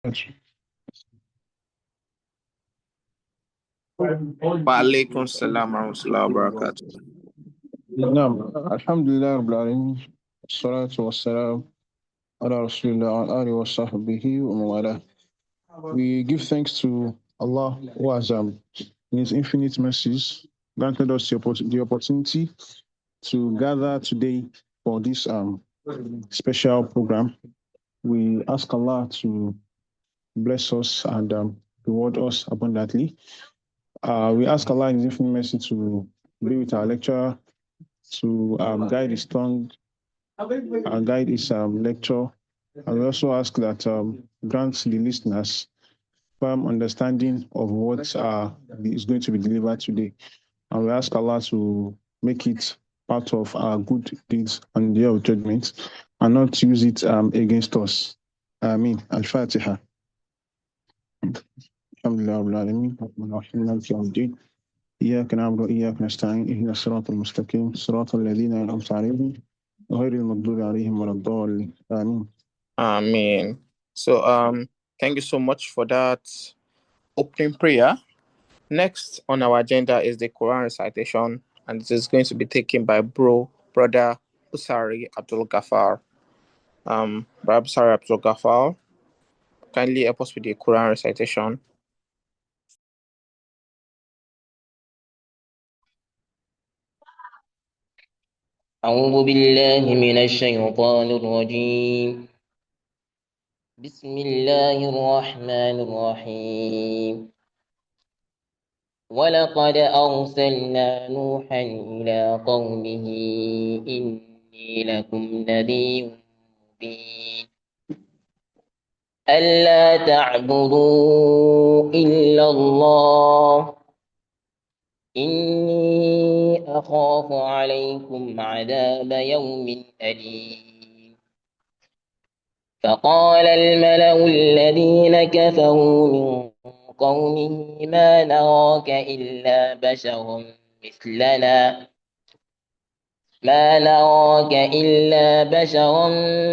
Wa alaikum salam wa rahmatullahi wa barakatuh. نعم الحمد لله رب العالمين والصلاة والسلام على رسول الله وعلى آله وصحبه ومن والاه. We give thanks to Allah who has in His infinite mercies granted us the opportunity to gather today for this special program. We ask Allah to bless us and reward us abundantly. We ask Allah in His infinite mercy to be with our lecturer, to guide his tongue and guide his lecture. And we also ask that grants the listeners firm understanding of what is going to be delivered today. And we ask Allah to make it part of our good deeds on the day of judgment and not use it against us. Ameen. Al-Fatiha. Alhamdulillah Rabbil Alameen. Rahman Rahim. Maliki Yawmiddin. إياك نعبد وإياك نستعين اهدنا الصراط المستقيم صراط الذين أنعمت عليهم غير المغضوب عليهم ولا الضالين آمين. Amen. So thank you so much for that opening prayer. Next on our agenda is the Quran recitation, and it is going to be taken by brother Usari Abdul Ghaffar. Brother Usari Abdul Ghaffar, kindly help us with the Quran recitation. أعوذ بالله من الشيطان الرجيم. بسم الله الرحمن الرحيم. ولقد أرسلنا نوحا إلى قومه إني لكم نذير مبين ألا تعبدوا إلا الله إني أخاف عليكم عذاب يوم أليم. فقال الملأ الذين كفروا من قومه ما نراك إلا بشرا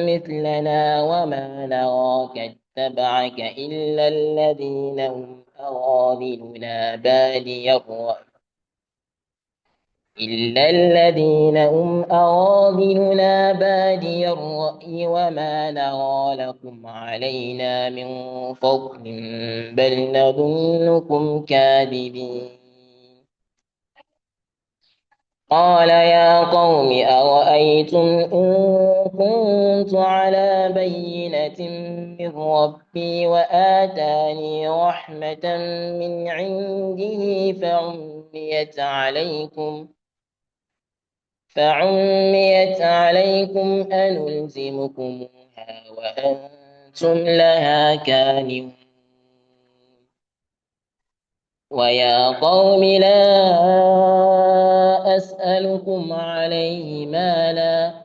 مثلنا وما نراك اتبعك إلا الذين هم أراذلنا بادي الرأي وما نرى لكم علينا من فضل بل نظنكم كاذبين. قال يا قوم أرأيتم إن كنت على بينة من ربي وآتاني رحمة من عنده فعميت عليكم أنلزمكموها وأنتم لها كارهون. ويا قوم لا أسألكم عليه مالا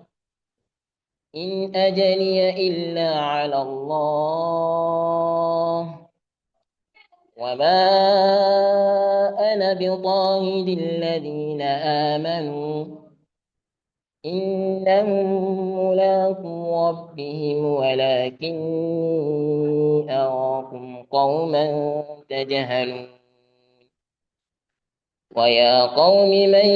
إن أجري إلا على الله وما أنا بطارد الذين آمنوا إنهم ملاقو ربهم ولكني أراكم قوما تجهلون. ويا قوم من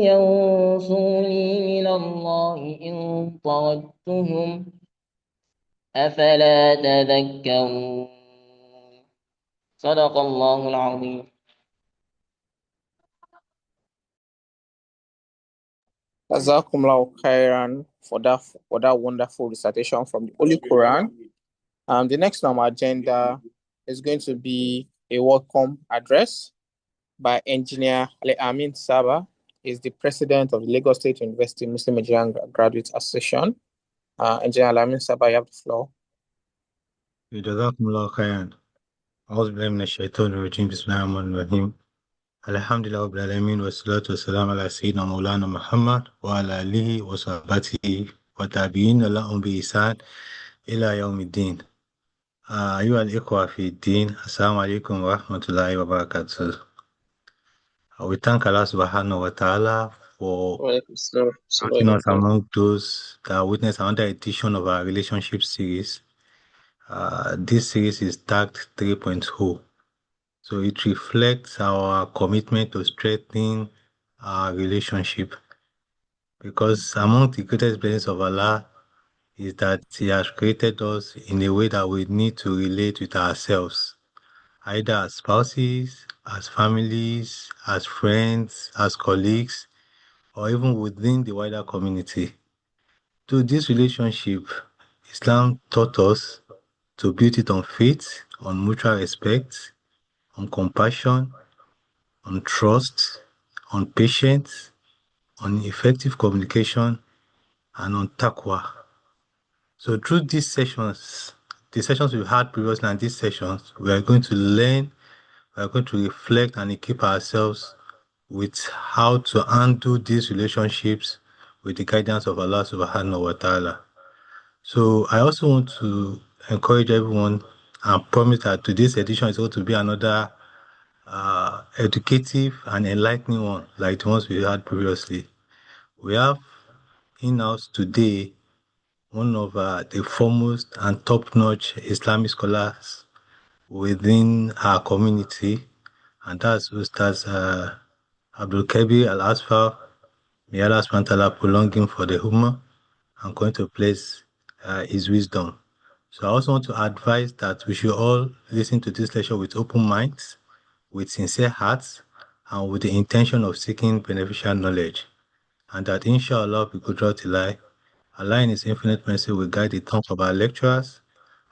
ينصرني من الله إن طردتهم أفلا تذكرون. صدق الله العظيم. Jazakumullahu khairan for that wonderful recitation from the Holy Quran. The next on our agenda is going to be a welcome address by Engineer Ali Amin Saba. Is the president of the Lagos State University Muslim Nigerian Graduate Association. Engineer Ali Amin Saba, you have the floor. جزاكم الله خيرا. أعوذ بالله من الشيطان الرجيم. بسم الله الرحمن الرحيم. الحمد لله رب العالمين والصلاة والسلام على سيدنا مولانا محمد وعلى آله وصحبه وتابعين لهم بإحسان إلى يوم الدين. أيها الإخوة في الدين, السلام عليكم ورحمة الله وبركاته. We thank Allah subhanahu wa ta'ala for counting us among those that witness another edition of our relationship series. This series is tagged 3.0. So it reflects our commitment to strengthening our relationship, because among the greatest blessings of Allah is that He has created us in a way that we need to relate with ourselves, either as spouses, as families, as friends, as colleagues, or even within the wider community. Through this relationship, Islam taught us to build it on faith, on mutual respect, on compassion, on trust, on patience, on effective communication, and on taqwa. So through these sessions, the sessions we've had previously and these sessions, we are going to learn, we are going to reflect and equip ourselves with how to handle these relationships with the guidance of Allah subhanahu wa ta'ala. So I also want to encourage everyone and promise that today's edition is going to be another educative and enlightening one, like the ones we had previously. We have in-house today one of the foremost and top-notch Islamic scholars within our community, and that's Ustaz Abdul Kabir Al Asfar. May Allah subhanahu wa ta'ala prolong him for the Ummah and going to place his wisdom. So I also want to advise that we should all listen to this lecture with open minds, with sincere hearts, and with the intention of seeking beneficial knowledge. And that inshallah, we could draw to lie. Allah in His infinite mercy will guide the tongues of our lecturers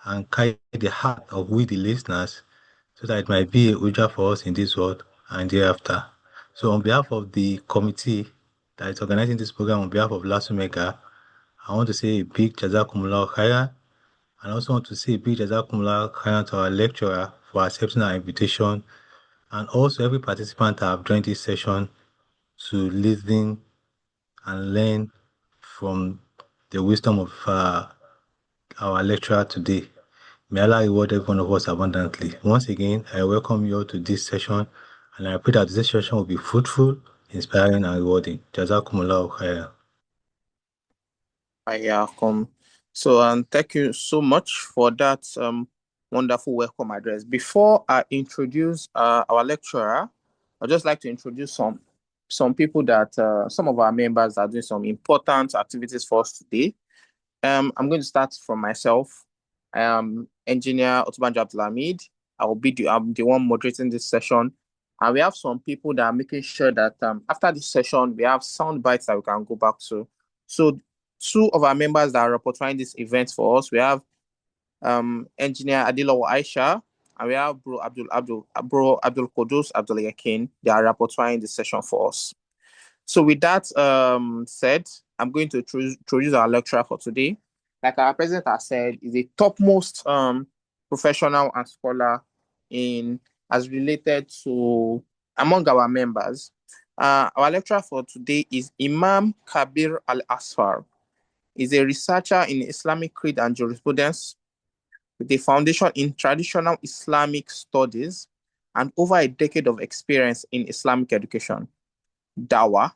and guide the heart of we the listeners, so that it might be a ujah for us in this world and thereafter. So on behalf of the committee that is organizing this program, on behalf of LASUMEGA, I want to say a big jazakumullah khairan, and I also want to say a big jazakumullah khairan to our lecturer for accepting our invitation, and also every participant that have joined this session to listen and learn from the wisdom of our lecturer today. May Allah reward every one of us abundantly. Once again, I welcome you all to this session, and I pray that this session will be fruitful, inspiring, and rewarding. Jazakumullahu khairan. So, thank you so much for that wonderful welcome address. Before I introduce our lecturer, I'd just like to introduce some people that some of our members are doing some important activities for us today. I'm going to start from myself. I am Engineer Otubanjo Abdulhamid. I'm the one moderating this session. And we have some people that are making sure that after this session, we have sound bites that we can go back to. So two of our members that are reporting this event for us, we have Engineer Adilawa Aisha, and we have Bro Abdul Kodus Abdul Yakin. They are reporting this session for us. So with that said, I'm going to introduce our lecturer for today. Like our president has said, is a topmost professional and scholar as related to among our members. Our lecturer for today is Imam Kabir Al Asfar. He's a researcher in Islamic creed and jurisprudence with a foundation in traditional Islamic studies and over a decade of experience in Islamic education, dawah,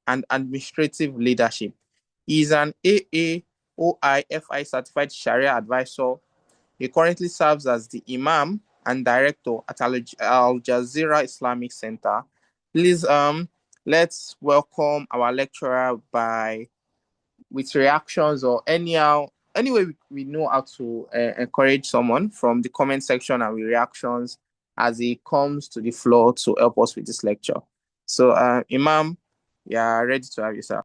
and administrative leadership. He is an AAOIFI certified Sharia advisor. He currently serves as the Imam and Director at Al Jazeera Islamic Center. Please, let's welcome our lecturer with reactions or any way we know how to encourage someone from the comment section and with reactions as he comes to the floor to help us with this lecture. So, Imam, yeah, ready to have you, sir.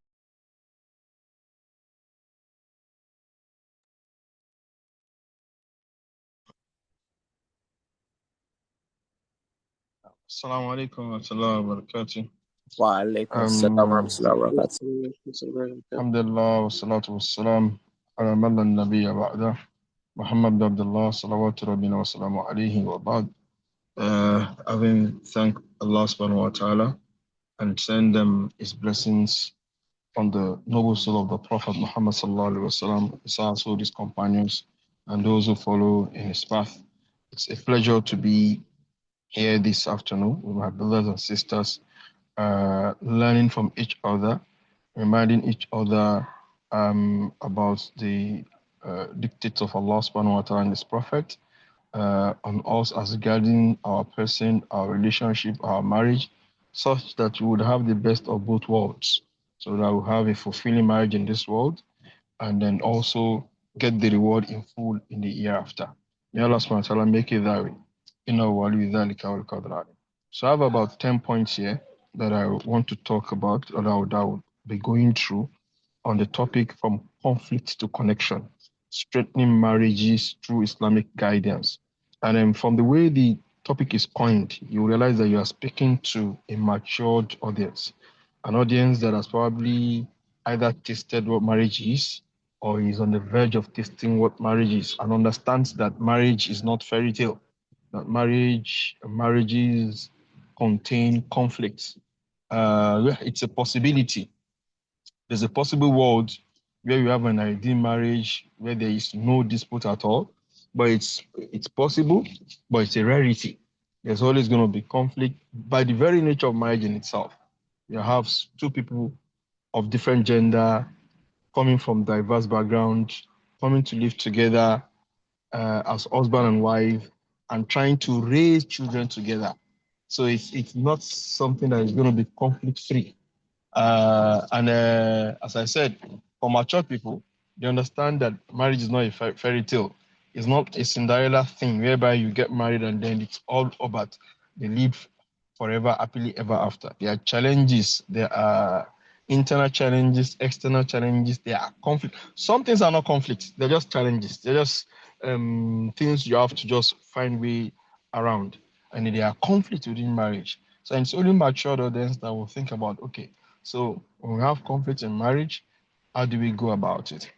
Assalamu alaikum wa rahmatullahi wa barakatuh. Wa alaikum assalam wa rahmatullahi wa barakatuh. Alhamdulillah wa salatu wa salam ala man la nabiyya ba'da. Muhammad bin Abdullah salawatu rabbina wa salamu alayhi wa ba'd. Having thanked Allah subhanahu wa ta'ala and send them his blessings on the noble soul of the Prophet Muhammad sallallahu alaihi wasallam, his household, his companions, and those who follow in his path. It's a pleasure to be here this afternoon with my brothers and sisters, learning from each other, reminding each other about the dictates of Allah subhanahu wa ta'ala and His Prophet on us as regarding our person, our relationship, our marriage, such that we would have the best of both worlds. So that we have a fulfilling marriage in this world and then also get the reward in full in the year after. May Allah subhanahu wa ta'ala make it that way. So I have about 10 points here that I want to talk about or that I will be going through on the topic from conflict to connection, strengthening marriages through Islamic guidance. And then from the way the topic is coined, you realize that you are speaking to a matured audience, an audience that has probably either tasted what marriage is or is on the verge of tasting what marriage is and understands that marriage is not fairy tale, that marriages contain conflicts. It's a possibility. There's a possible world where you have an ideal marriage where there is no dispute at all, but it's possible, but it's a rarity. There's always going to be conflict by the very nature of marriage in itself. You have two people of different gender coming from diverse backgrounds, coming to live together as husband and wife, and trying to raise children together. So it's not something that is going to be conflict free. As I said, for mature people, they understand that marriage is not a fairy tale. It's not a Cinderella thing whereby you get married and then it's all about they live forever, happily ever after. There are challenges, there are internal challenges, external challenges, there are conflict. Some things are not conflicts, they're just challenges. They're just things you have to just find way around. And there are conflicts within marriage. So it's only mature audience that will think about, okay, so when we have conflict in marriage, how do we go about it?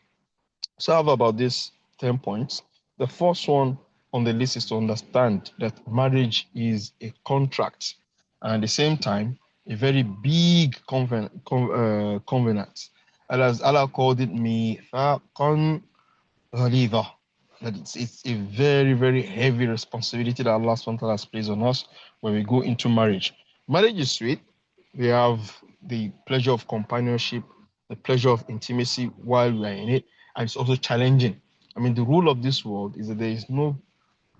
So I have about these 10 points. The first one on the list is to understand that marriage is a contract and at the same time, a very big covenant. As Allah called it, mithaqan ghalidha. That it's a very, very heavy responsibility that Allah subhanahu wa ta'ala has placed on us when we go into marriage. Marriage is sweet. We have the pleasure of companionship, the pleasure of intimacy while we are in it, and it's also challenging. I mean, the rule of this world is that there is no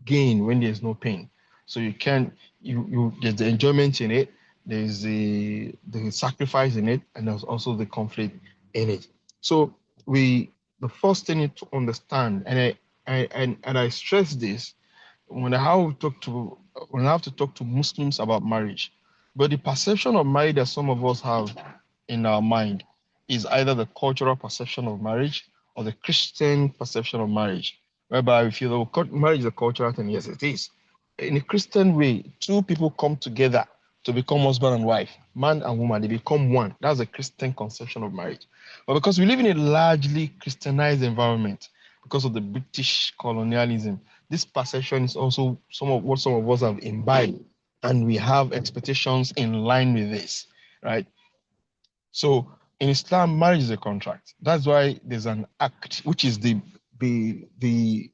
gain when there is no pain. So you can there's the enjoyment in it, there's the sacrifice in it, and there's also the conflict in it. So the first thing to understand, and I stress this when I have to talk to Muslims about marriage, but the perception of marriage that some of us have in our mind is either the cultural perception of marriage or the Christian perception of marriage, whereby we feel that marriage is a cultural thing. Yes, it is. In a Christian way, two people come together to become husband and wife, man and woman, they become one. That's a Christian conception of marriage. But because we live in a largely Christianized environment, because of the British colonialism, this perception is also some of us have imbibed, and we have expectations in line with this, right? So in Islam, marriage is a contract. That's why there's an act, which is the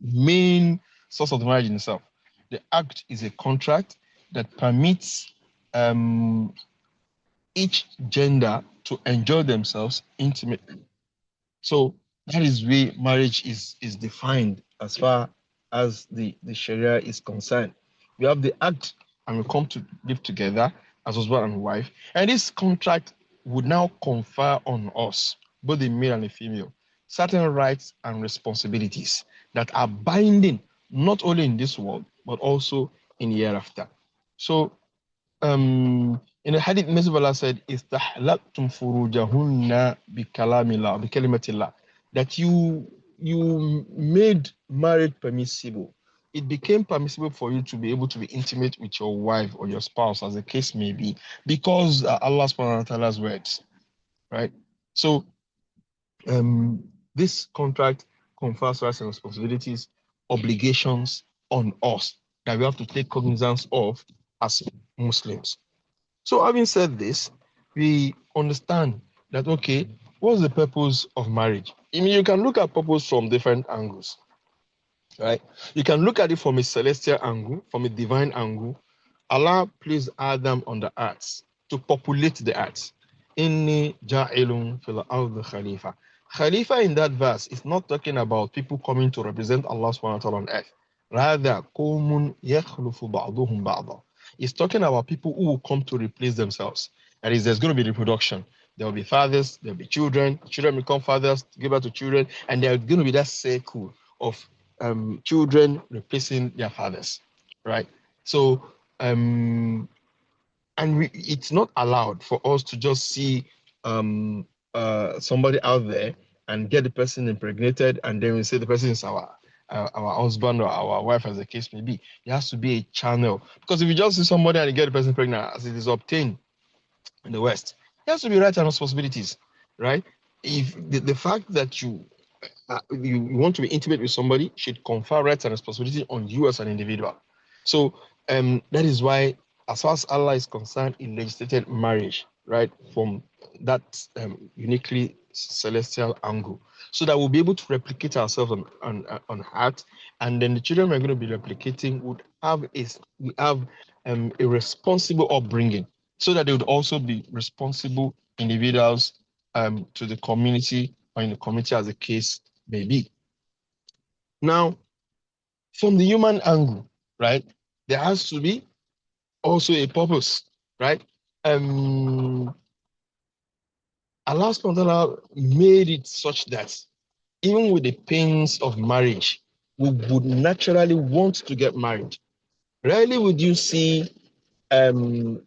main source of the marriage in itself. The act is a contract that permits each gender to enjoy themselves intimately. So that is where marriage is defined as far as the Sharia is concerned. We have the act and we come to live together as husband and wife. And this contract would now confer on us, both the male and the female, certain rights and responsibilities that are binding not only in this world, but also in the hereafter. So in the hadith, Messenger said, "Istahlaltum furujahunna bikalimatillah," that you made marriage permissible. It became permissible for you to be able to be intimate with your wife or your spouse, as the case may be, because Allah subhanahu wa ta'ala's words, right? So this contract confers rights and responsibilities, obligations on us that we have to take cognizance of as Muslims. So having said this, we understand that, okay, what's the purpose of marriage? I mean, you can look at purpose from different angles, right? You can look at it from a celestial angle, from a divine angle. Allah placed Adam on the earth to populate the earth. Inni ja'ilun fil ardi khalifa. Khalifa in that verse is not talking about people coming to represent Allah subhanahu wa ta'ala on earth. Rather, قوم يخلف بعضهم بعضا. It's talking about people who will come to replace themselves. That is, there's going to be reproduction. There will be fathers, there will be children. Children become fathers, give birth to children, and there's going to be that cycle of children replacing their fathers, right? So, it's not allowed for us to just see somebody out there and get the person impregnated, and then we say the person is our husband or our wife, as the case may be. There has to be a channel, because if you just see somebody and you get the person pregnant, as it is obtained in the West, there has to be rights and responsibilities, right? If the fact that you want to be intimate with somebody should confer rights and responsibilities on you as an individual. So that is why, as far as Allah is concerned, He legislated marriage, right, from that uniquely celestial angle, so that we'll be able to replicate ourselves on earth, and then the children we're going to be replicating would have a responsible upbringing, so that they would also be responsible individuals to the community, or in the community as the case may be. Now, from the human angle, right, there has to be also a purpose, right? Allah subhanahu wa ta'ala made it such that even with the pains of marriage, we would naturally want to get married. Rarely would you see an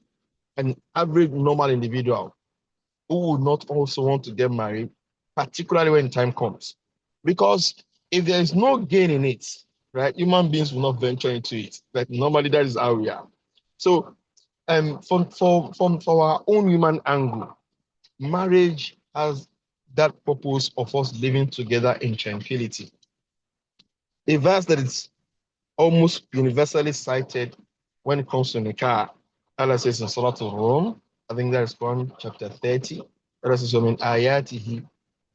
average normal individual who would not also want to get married, particularly when time comes. Because if there is no gain in it, right, human beings will not venture into it. But normally that is how we are. So from our own human angle, marriage has that purpose of us living together in tranquility. A verse that is almost universally cited when it comes to nikah, Allah says in Surah Al-Rum, I think that is Quran chapter 30, Allah says, وَمِنْ آيَاتِهِ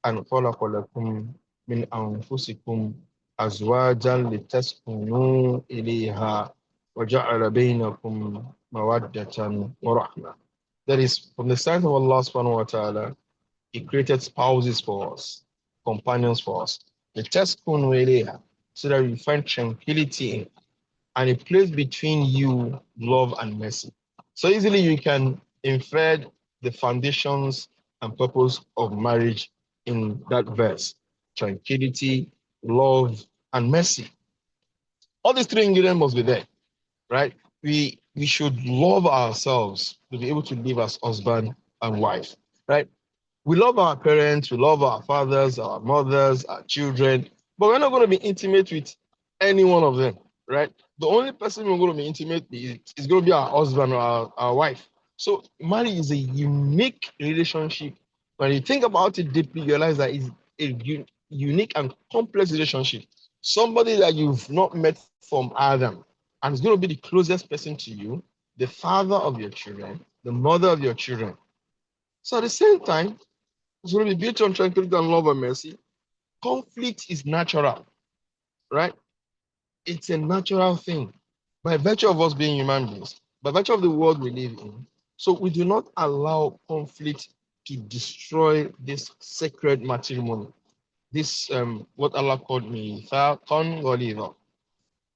أَنْ خَلَقَ لَكُمْ مِنْ أَنفُسِكُمْ أَزْوَاجًا لِتَسْكُنُوا إِلَيْهَا وَجَعَلَ بَيْنَكُمْ مَوَدَّةً وَرَحْمَةً. That is, from the side of Allah subhanahu wa ta'ala, He created spouses for us, companions for us. لِتَسْكُنُوا إِلَيْهَا, so that we find tranquility in, and a place between you, love and mercy. So easily you can infer the foundations and purpose of marriage in that verse: tranquility, love, and mercy. All these three ingredients must be there, right? We should love ourselves to be able to live as husband and wife, right? We love our parents, we love our fathers, our mothers, our children, but we're not going to be intimate with any one of them, right? The only person we're going to be intimate with is going to be our husband or our wife. So marriage is a unique relationship. When you think about it deeply, you realize that it's a unique and complex relationship. Somebody that you've not met from Adam, and is going to be the closest person to you, the father of your children, the mother of your children. So at the same time, it's going to be built on tranquility and love and mercy. Conflict is natural, right? It's a natural thing by virtue of us being human beings, by virtue of the world we live in. So we do not allow conflict to destroy this sacred matrimony, this what Allah called me,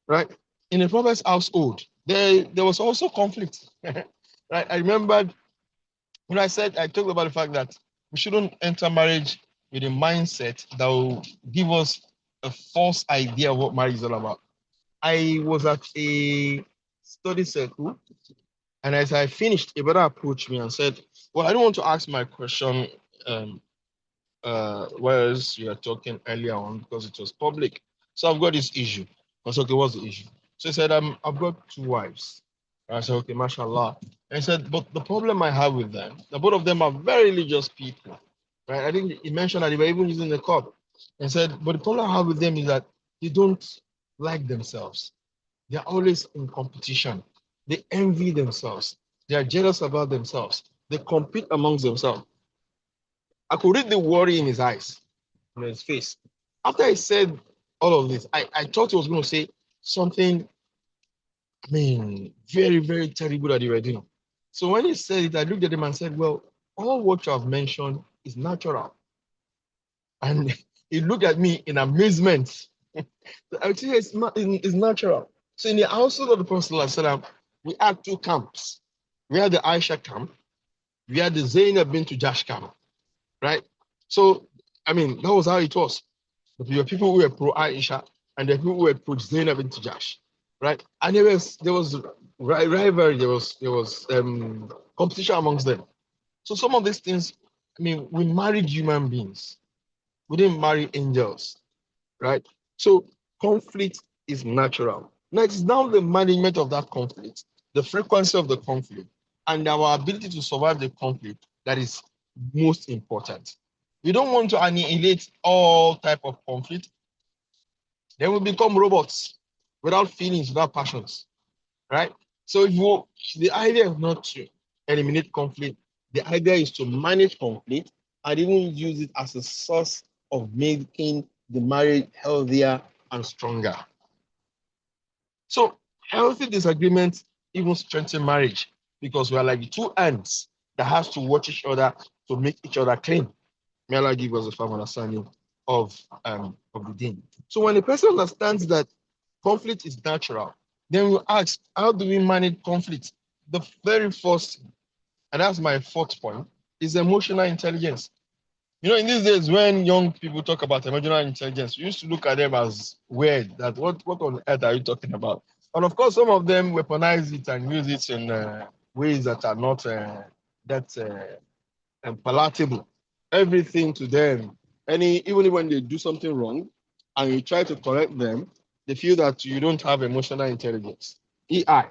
right? In the Prophet's household, there was also conflict, right? I remembered when I talked about the fact that we shouldn't enter marriage with a mindset that will give us a false idea of what marriage is all about. I was at a study circle, and as I finished, a brother approached me and said, "Well, I don't want to ask my question whereas you were talking earlier on because it was public. So I've got this issue." I said, "Okay, what's the issue?" So he said, "I've got two wives." I said, "Okay, mashallah." And he said, "But the problem I have with them, the both of them are very religious people, right?" I think he mentioned that they were even using the cup. And said, "But the problem I have with them is that they don't like themselves. They're always in competition. They envy themselves. They are jealous about themselves. They compete amongst themselves." I could read the worry in his eyes, in his face. After he said all of this, I thought he was going to say something, very, very terrible that you were doing. So when he said it, I looked at him and said, "Well, all what you have mentioned is natural. And he looked at me in amazement. I would say it's natural. So in the household of the Prophet ﷺ, we had two camps. We had the Aisha camp, we had the Zainab bint Jash camp, right? So, I mean, that was how it was. But there were people who were pro Aisha and there were people who were pro Zainab bint Jash, right? And there was rivalry, there was competition amongst them. So some of these things, I mean, we married human beings. We didn't marry angels, right? So conflict is natural. Now it's now the management of that conflict, the frequency of the conflict, and our ability to survive the conflict that is most important. We don't want to annihilate all type of conflict. Then we become robots without feelings, without passions, right? So the idea is not to eliminate conflict. The idea is to manage conflict and even use it as a source of making the marriage healthier and stronger. So healthy disagreements even strengthen marriage because we are like the two ants that has to watch each other to make each other clean. May Allah give us a firm understanding of the deen. So when a person understands that conflict is natural, then we ask, how do we manage conflict? The very first, and that's my fourth point, is emotional intelligence. You know, in these days when young people talk about emotional intelligence, we used to look at them as weird, that what on earth are you talking about? And of course, some of them weaponize it and use it in ways that are not that palatable. Everything to them, even when they do something wrong and you try to correct them, they feel that you don't have emotional intelligence. EI.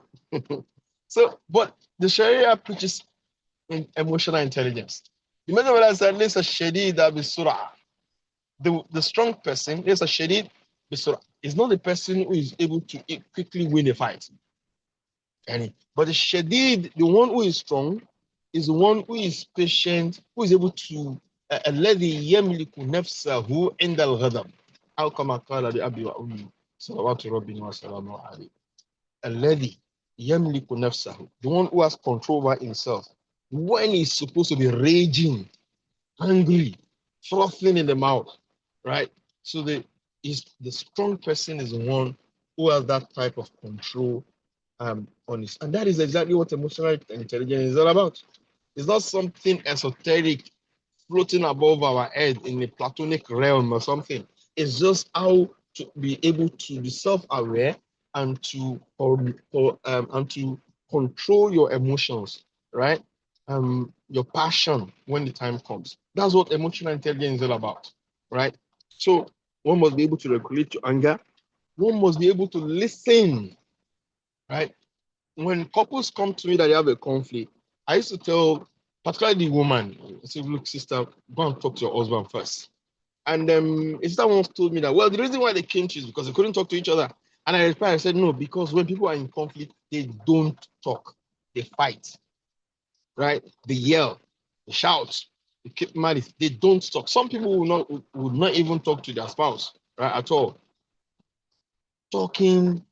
So, but the Sharia preaches emotional intelligence. The Messenger said, "Laysa shadid bisura." The strong person, laysa shadid bisura, is not the person who is able to quickly win a fight. But the shadid, the one who is strong, is the one who is patient, who is able to الذي يملك نفسه عند الغضب أو كما قال لأبي وأمي صلوات ربنا وسلامه عليه. الذي يملك نفسه, the one who has control over himself when he's supposed to be raging, angry, frothing in the mouth, right? So the strong person is the one who has that type of control on his, and that is exactly what emotional intelligence is all about. It's not something esoteric floating above our head in a platonic realm or something. It's just how to be able to be self-aware and to control your emotions, right? Your passion when the time comes. That's what emotional intelligence is all about, right? So one must be able to regulate your anger. One must be able to listen, right? When couples come to me that they have a conflict, I used to tell, particularly the woman, I say, look, sister, go and talk to your husband first. And a sister once told me that, well, the reason why they came to you is because they couldn't talk to each other. And I replied, I said, no, because when people are in conflict, they don't talk, they fight, right? They yell, they shout, they keep malice, they don't talk. Some people would not even talk to their spouse, right, at all. Talking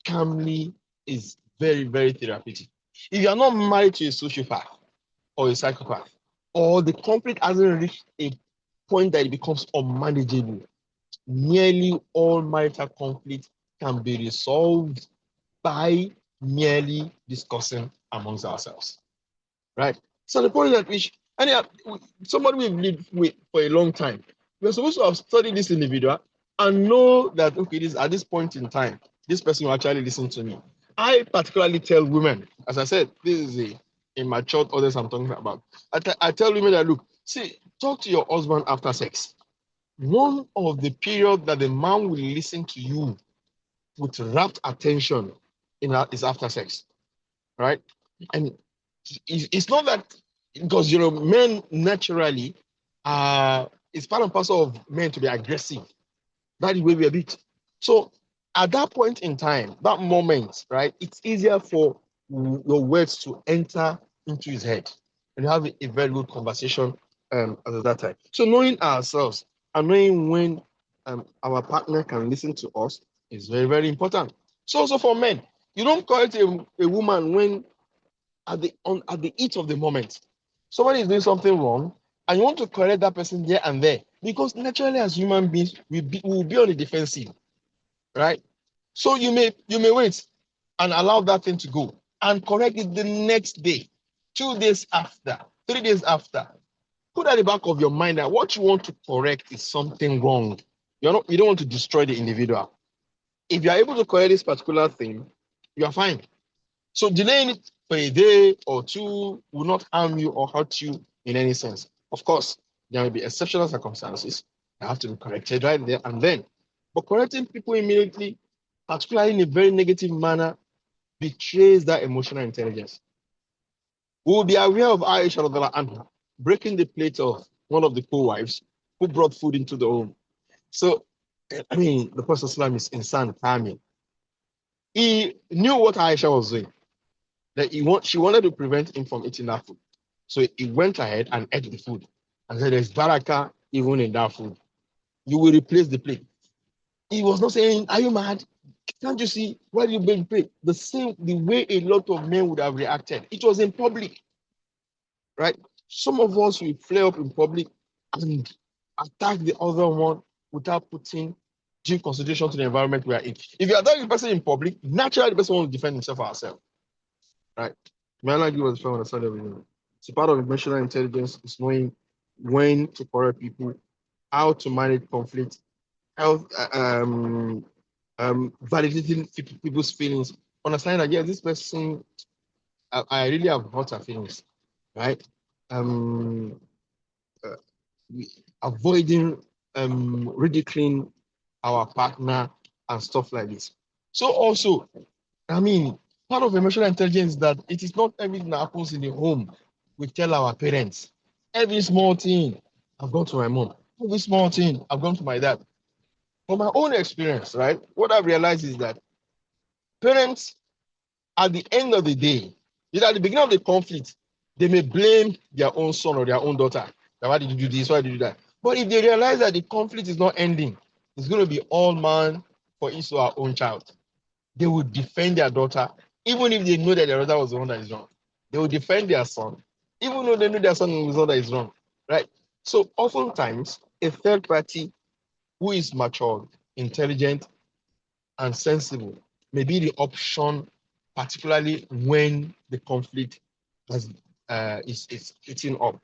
calmly is very, very therapeutic. If you are not married to a sociopath or a psychopath, or the conflict hasn't reached a point that it becomes unmanageable, nearly all marital conflict can be resolved by merely discussing amongst ourselves, right? So the point at which somebody we've lived with for a long time, we're supposed to have studied this individual and know that, okay, at this point in time, this person will actually listen to me. I particularly tell women, as I said, this is a mature audience I'm talking about. I tell women that, look, see, talk to your husband after sex. One of the period that the man will listen to you with rapt attention is after sex, right? And it's not that, because men naturally it's part and parcel of men to be aggressive. That is where we are a bit. So at that point in time, that moment, right, it's easier for your words to enter into his head and have a very good conversation at that time. So knowing ourselves and knowing when our partner can listen to us is very, very important. So also for men, you don't correct a woman when at the heat of the moment, somebody is doing something wrong and you want to correct that person there and there, because naturally as human beings, we will be on the defensive, right? So you may wait and allow that thing to go and correct it the next day, 2 days after, 3 days after. Put at the back of your mind that what you want to correct is something wrong. You don't want to destroy the individual. If you are able to correct this particular thing, you are fine. So delaying it for a day or two will not harm you or hurt you in any sense. Of course, there will be exceptional circumstances that have to be corrected right there and then. But correcting people immediately, particularly in a very negative manner, betrays that emotional intelligence. We will be aware of Aisha Radhala Anha breaking the plate of one of the co-wives who brought food into the home. So, I mean, the Prophet Islam is insan kamil. He knew what Aisha was doing, that she wanted to prevent him from eating that food. So he went ahead and ate the food and said, there's barakah even in that food. You will replace the plate. He was not saying, are you mad? Can't you see why you bring plate? The way a lot of men would have reacted. It was in public, right? Some of us will flare up in public and attack the other one without putting due consideration to the environment we are in. If you attack the person in public, naturally the person wants to defend himself or herself, right? May Allah give us a fair understanding. So part of emotional intelligence is knowing when to correct people, how to manage conflict, how validating people's feelings, understanding that, yeah, this person, I really have hurt her feelings, right? Um, uh, Avoiding ridiculing our partner and stuff like this. So also, I mean, part of emotional intelligence is that it is not everything that happens in the home we tell our parents. Every small thing, I've gone to my mom. Every small thing, I've gone to my dad. From my own experience, right, what I've realized is that parents, at the end of the day, at the beginning of the conflict, they may blame their own son or their own daughter. Why did you do this? Why did you do that? But if they realize that the conflict is not ending, it's going to be all man for each of our own child. They will defend their daughter, even if they know that their daughter was the one that is wrong. They will defend their son, even though they know their son was the one that is wrong, right? So oftentimes, a third party who is matured, intelligent, and sensible may be the option, particularly when the conflict is eating up.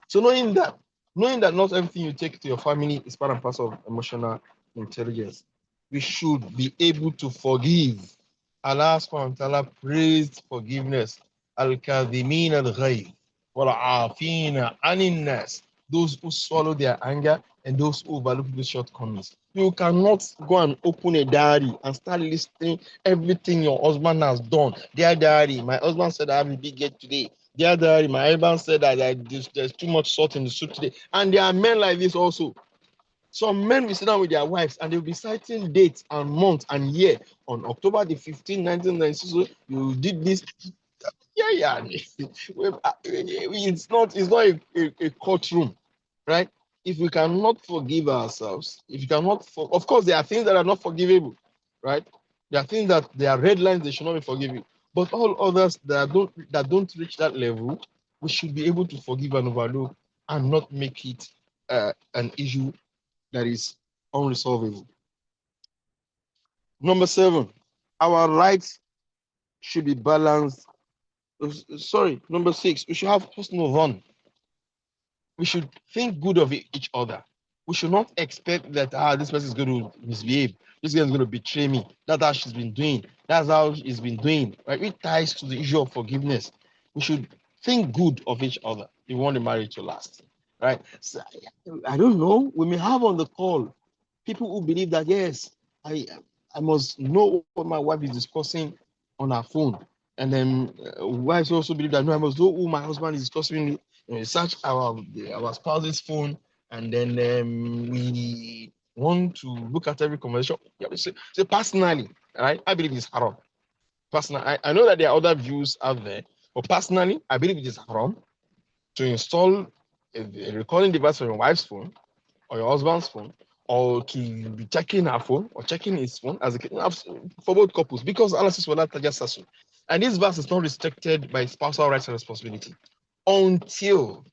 So knowing that not everything you take to your family is part and parcel of emotional intelligence, we should be able to forgive. Allah subhanahu wa ta'ala praised forgiveness. Al-kadhimin al-ghayb wal-afina anin nas. Those who swallow their anger and those who overlook the shortcomings. You cannot go and open a diary and start listing everything your husband has done. Dear diary, my husband said I have a big get today. Dear diary, my husband said that there's too much salt in the soup today. And there are men like this also. Some men will sit down with their wives and they'll be citing dates and months and year. On October the 15th, 1996, you did this. Yeah. It's not a courtroom, right? If we cannot forgive ourselves, if you cannot, of course, there are things that are not forgivable, right? There are things that there are red lines they should not be forgiven. But all others that don't reach that level, we should be able to forgive and overlook and not make it an issue that is unresolvable. Number 7, our rights should be balanced. Number 6, we should have personal run. We should think good of each other. We should not expect that this person is going to misbehave. This guy is going to betray me. That's how she's been doing. That's how he's been doing. Right? It ties to the issue of forgiveness. We should think good of each other if we want the marriage to last. Right? So, I don't know. We may have on the call people who believe that yes, I must know what my wife is discussing on her phone. And then wives also believe that no, I must know who my husband is discussing. We search our spouse's phone, and then we want to look at every conversation. Yeah, say personally, right? I believe it's haram. Personally, I know that there are other views out there, but personally, I believe it is haram to install a recording device on your wife's phone or your husband's phone, or to be checking her phone or checking his phone as for both couples, because Allah says, "Wala tajassasu." And this verse is not restricted by spousal rights and responsibility until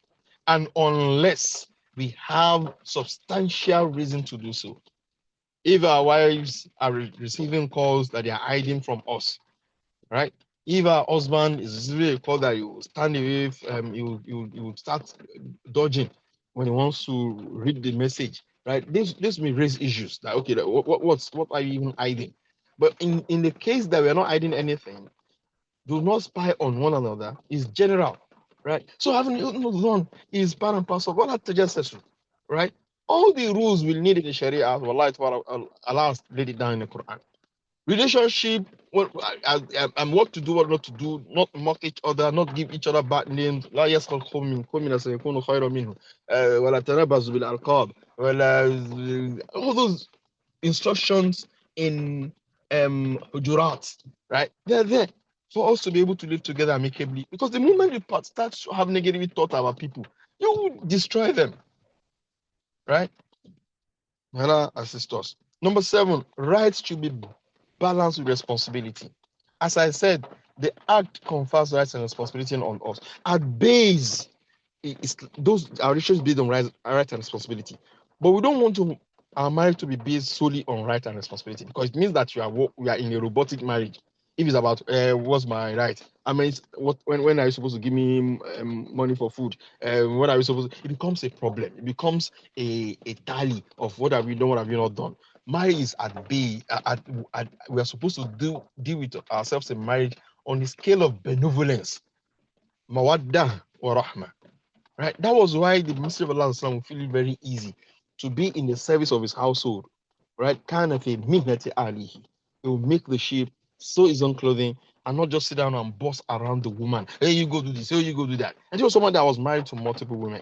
and unless we have substantial reason to do so. If our wives are receiving calls that they are hiding from us, right? If our husband is receiving a call that you stand away, you start dodging when he wants to read the message, right? This may raise issues. Like, okay, what are you even hiding? But in the case that we are not hiding anything, do not spy on one another is general, right? So having known is part and parcel of what tajassus, right? All the rules we need in the Sharia, Allah has laid it down in the Quran. Relationship, and what to do, what not to do, not mock each other, not give each other bad names. لا يسخر قوم من قوم عسى يكونوا خيرا منهم ولا تنابزوا بالألقاب ولا all those instructions in Hujurat, right? They're there for us to be able to live together amicably. Because the moment you start to have negative thought about people, you will destroy them, right? Allah assist us. Number 7, rights should be balanced with responsibility. As I said, the act confers rights and responsibility on us. At base, those our relations based on right and responsibility. But we don't want our marriage to be based solely on right and responsibility, because it means that we are in a robotic marriage. If it's about what's my right, I mean, when are you supposed to give me money for food? What are we supposed to? It becomes a problem. It becomes a tally of what have you done, what have you not done. Marriage is at bay. We are supposed to deal with ourselves in marriage on the scale of benevolence, mawaddah wa rahmah. Right? That was why the Ministry of Allah will feel it very easy to be in the service of his household. Right? Kind of a mihnati alihi. He will make the sheep, sew his own clothing, and not just sit down and boss around the woman. Hey, you go do this, hey, you go do that. And he was someone that was married to multiple women,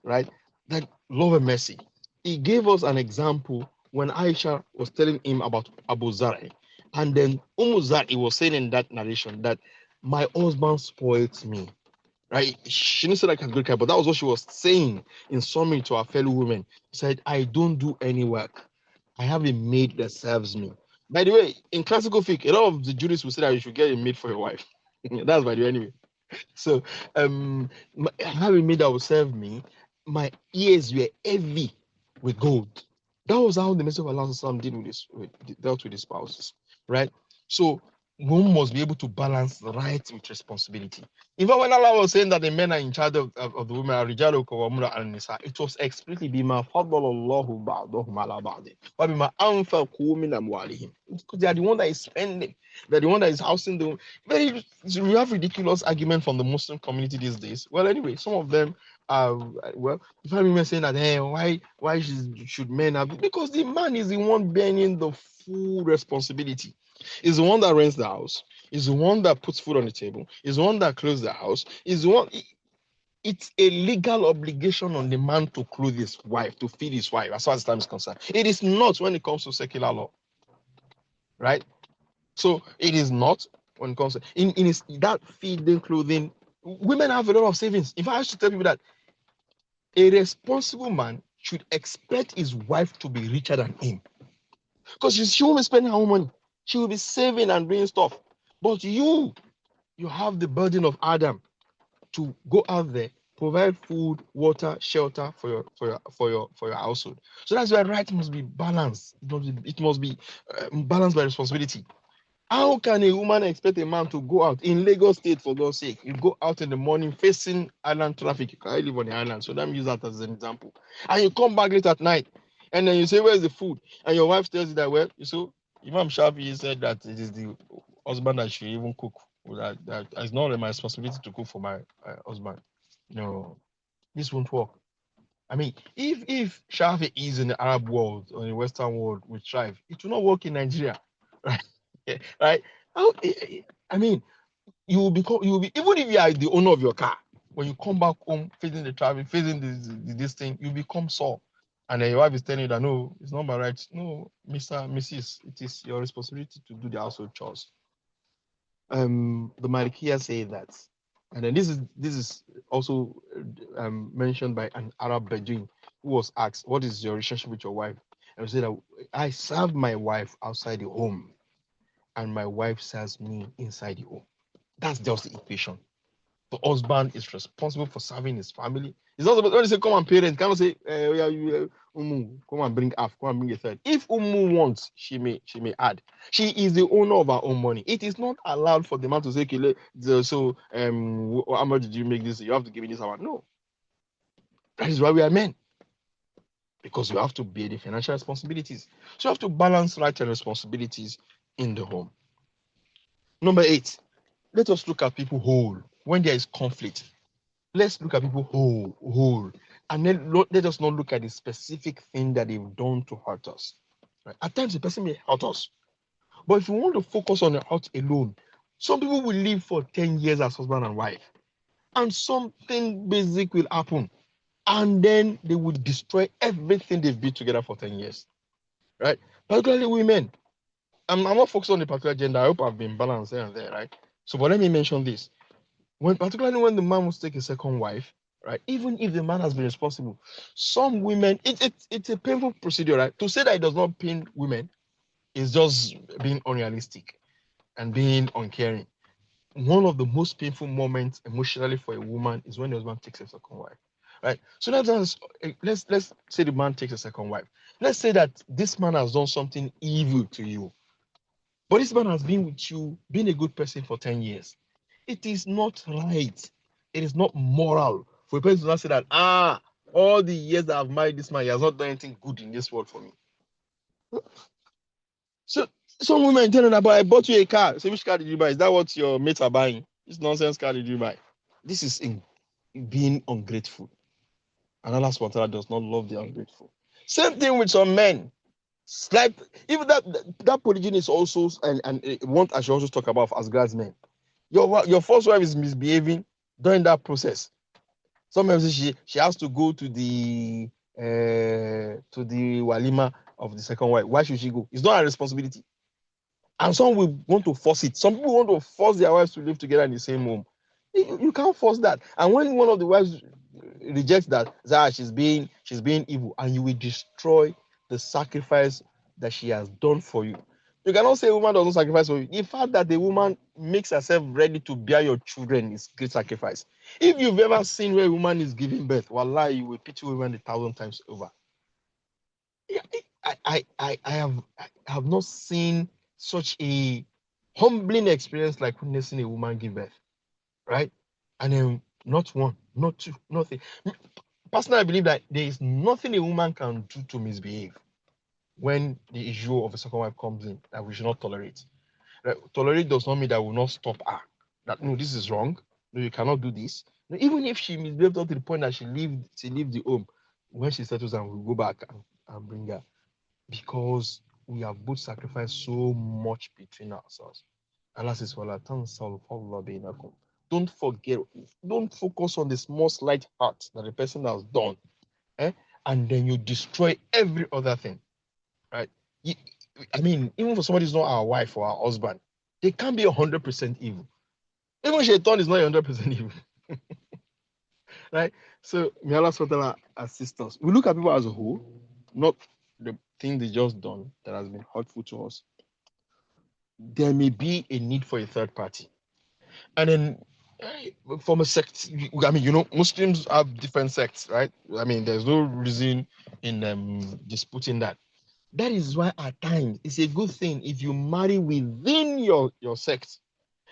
right? That love and mercy. He gave us an example when Aisha was telling him about Abu Zar'i. And then Zar'i was saying in that narration that my husband spoiled me. Right? She didn't say that categorically, but that was what she was saying in summary to her fellow women. She said, I don't do any work. I have a maid that serves me. By the way, in classical fiqh, a lot of the jurists will say that you should get a maid for your wife. That's by the way, anyway. So I have a maid that will serve me. My ears were heavy with gold. That was how the Messenger of Allah dealt with his spouses, right? So one must be able to balance right with responsibility. Even when Allah was saying that the men are in charge of the women, الرجال قوامون على النساء, it was explicitly بما فضل الله بعضهم على بعض وبما أنفقوا من أموالهم, because they are the one that is spending, they're the one that is housing the. We have ridiculous argument from the Muslim community these days. Well, anyway, some of them are, well, if I'm even saying that, hey, why should men have, because the man is the one bearing the full responsibility. Is the one that rents the house, is the one that puts food on the table, is the one that closes the house, is the one. It's a legal obligation on the man to clothe his wife, to feed his wife, as far as time is concerned. It is not when it comes to secular law, right? So it is not when it comes to that feeding, clothing. Women have a lot of savings. If I used to tell people that a responsible man should expect his wife to be richer than him, because she won't be spending her own money. She will be saving and doing stuff. But you have the burden of Adam to go out there, provide food, water, shelter for your household. So that's why right must be balanced. It must be balanced by responsibility. How can a woman expect a man to go out in Lagos State, for God's sake? You go out in the morning facing island traffic. I live on the island, so let me use that as an example. And you come back late at night, and then you say, "Where's the food?" And your wife tells you that, well, Imam Shafi said that it is the husband that should even cook. That it's not my responsibility to cook for my husband. No, this won't work. I mean, if Shafi is in the Arab world or in the Western world with thrive, it will not work in Nigeria, right? Right? I mean, you will be even if you are the owner of your car, when you come back home facing the traffic, facing this thing, you become sore. And then your wife is telling you that no, it's not my right. No, Mr. Mrs., it is your responsibility to do the household chores. The Malikiya say that. And then this is also mentioned by an Arab Bedouin who was asked, what is your relationship with your wife? And he said that I serve my wife outside the home, and my wife serves me inside the home. That's just the equation. The husband is responsible for serving his family. It's not supposed when they say come and parent, cannot say oh, yeah, come and bring half, come and bring a third. If wants, she may add. She is the owner of her own money. It is not allowed for the man to say, okay, so how much did you make this? You have to give me this amount. No. That is why we are men. Because you have to bear the financial responsibilities. So you have to balance rights and responsibilities in the home. Number 8, let us look at people whole. When there is conflict, let's look at people whole. And then let us not look at the specific thing that they've done to hurt us. Right? At times, the person may hurt us. But if you want to focus on the hurt alone, some people will live for 10 years as husband and wife. And something basic will happen. And then they will destroy everything they've built together for 10 years. Right? Particularly women. I'm not focused on the particular gender. I hope I've been balanced there and there, right? So, but let me mention this. Particularly when the man wants to take a second wife, right? Even if the man has been responsible, some women, it's a painful procedure, right? To say that it does not pain women is just being unrealistic and being uncaring. One of the most painful moments emotionally for a woman is when the husband takes a second wife, right? So let's say the man takes a second wife. Let's say that this man has done something evil to you, but this man has been with you, been a good person for 10 years. It is not right. It is not moral for a person to not say that, all the years that I've married this man, he has not done anything good in this world for me. So some women telling about, I bought you a car. Say, which car did you buy? Is that what your mates are buying? This nonsense car did you buy? This is being ungrateful. And Allah subhanahu wa ta'ala does not love the ungrateful. Same thing with some men. Like even that polygyny is also and one I should also talk about as God's men. Your first wife is misbehaving during that process. Sometimes she has to go to the walima of the second wife. Why should she go? It's not her responsibility. And some will want to force it. Some people want to force their wives to live together in the same home. You can't force that. And when one of the wives rejects that, she's being evil, and you will destroy the sacrifice that she has done for you. You cannot say a woman doesn't sacrifice for you. The fact that the woman makes herself ready to bear your children is great sacrifice. If you've ever seen where a woman is giving birth, wallahi, you will pity women 1,000 times over. I have not seen such a humbling experience like witnessing a woman give birth, right? And then not one, not two, nothing. Personally, I believe that there is nothing a woman can do to misbehave when the issue of a second wife comes in that we should not tolerate. Right? Tolerate does not mean that we will not stop her. That no, this is wrong. No, you cannot do this. No, even if she misbehaved up to the point that she leave the home, when she settles and we'll go back and bring her. Because we have both sacrificed so much between ourselves. Allah says, don't forget, don't focus on the small slight hurt that the person has done, and then you destroy every other thing, right? Even for somebody who's not our wife or our husband, they can't be 100% evil. Even Shaitan is not 100% evil, right? So may Allah SWT assist us. We look at people as a whole, not the thing they just done that has been hurtful to us. There may be a need for a third party. And then from a sect, Muslims have different sects, right? There's no reason in disputing that. That is why at times it's a good thing if you marry within your sect.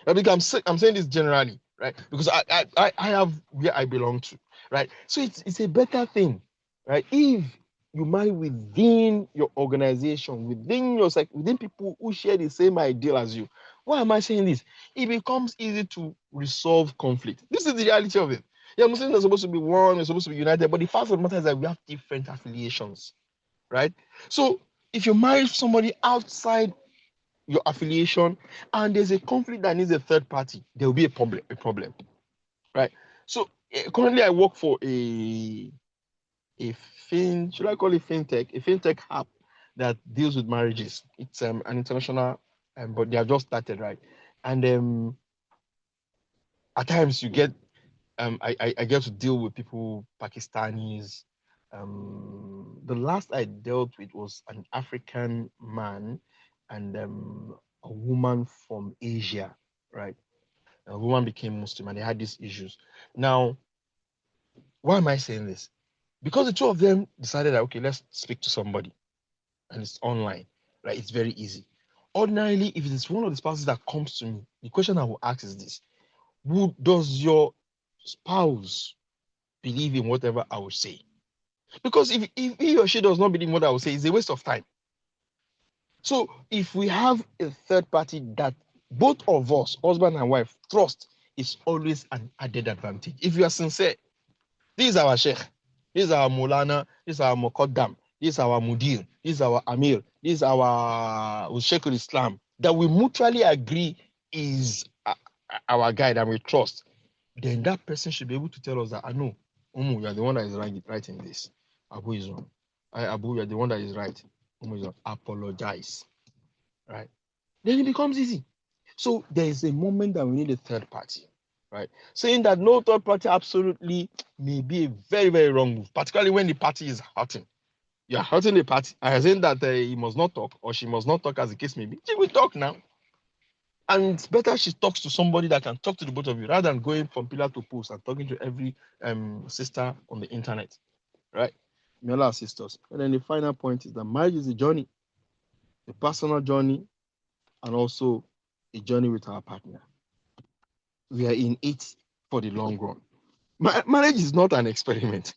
Because I'm saying this generally, right? Because I have where I belong to, right? So it's a better thing, right? If you marry within your organization, within your sect, within people who share the same ideal as you. Why am I saying this? It becomes easy to resolve conflict. This is the reality of it. Yeah, Muslims are supposed to be one, we're supposed to be united, but the fact of the matter is that we have different affiliations, right? So if you marry somebody outside your affiliation and there's a conflict that needs a third party, there will be a problem, right? So currently I work for should I call it fintech? A fintech app that deals with marriages. It's an international, but they have just started, right? And at times you get, I get to deal with people, Pakistanis. The last I dealt with was an African man and a woman from Asia, right? A woman became Muslim and they had these issues. Now, why am I saying this? Because the two of them decided that, okay, let's speak to somebody and it's online, right? It's very easy. Ordinarily, if it is one of the spouses that comes to me, the question I will ask is this: does your spouse believe in whatever I will say? Because if he or she does not believe in what I will say, it's a waste of time. So if we have a third party that both of us, husband and wife, trust, is always an added advantage. If you are sincere, this is our sheikh, this is our mulana, this is our muqaddam, this is our mudir, this is our amir, this is our sheikh islam, that we mutually agree is our guide and we trust, then that person should be able to tell us that, I know, you are the one that is right in this. Abu is wrong. Abu, you are the one that is right. Is wrong. Apologize. Right? Then it becomes easy. So there is a moment that we need a third party. Right? Saying that no third party absolutely may be a very, very wrong move, particularly when the party is hurting. You are hurting the party. I am saying that he must not talk or she must not talk, as the case may be. She will talk now. And it's better she talks to somebody that can talk to the both of you rather than going from pillar to post and talking to every sister on the internet, right? May Allah assist us. And then the final point is that marriage is a journey, a personal journey, and also a journey with our partner. We are in it for the long run. Marriage is not an experiment.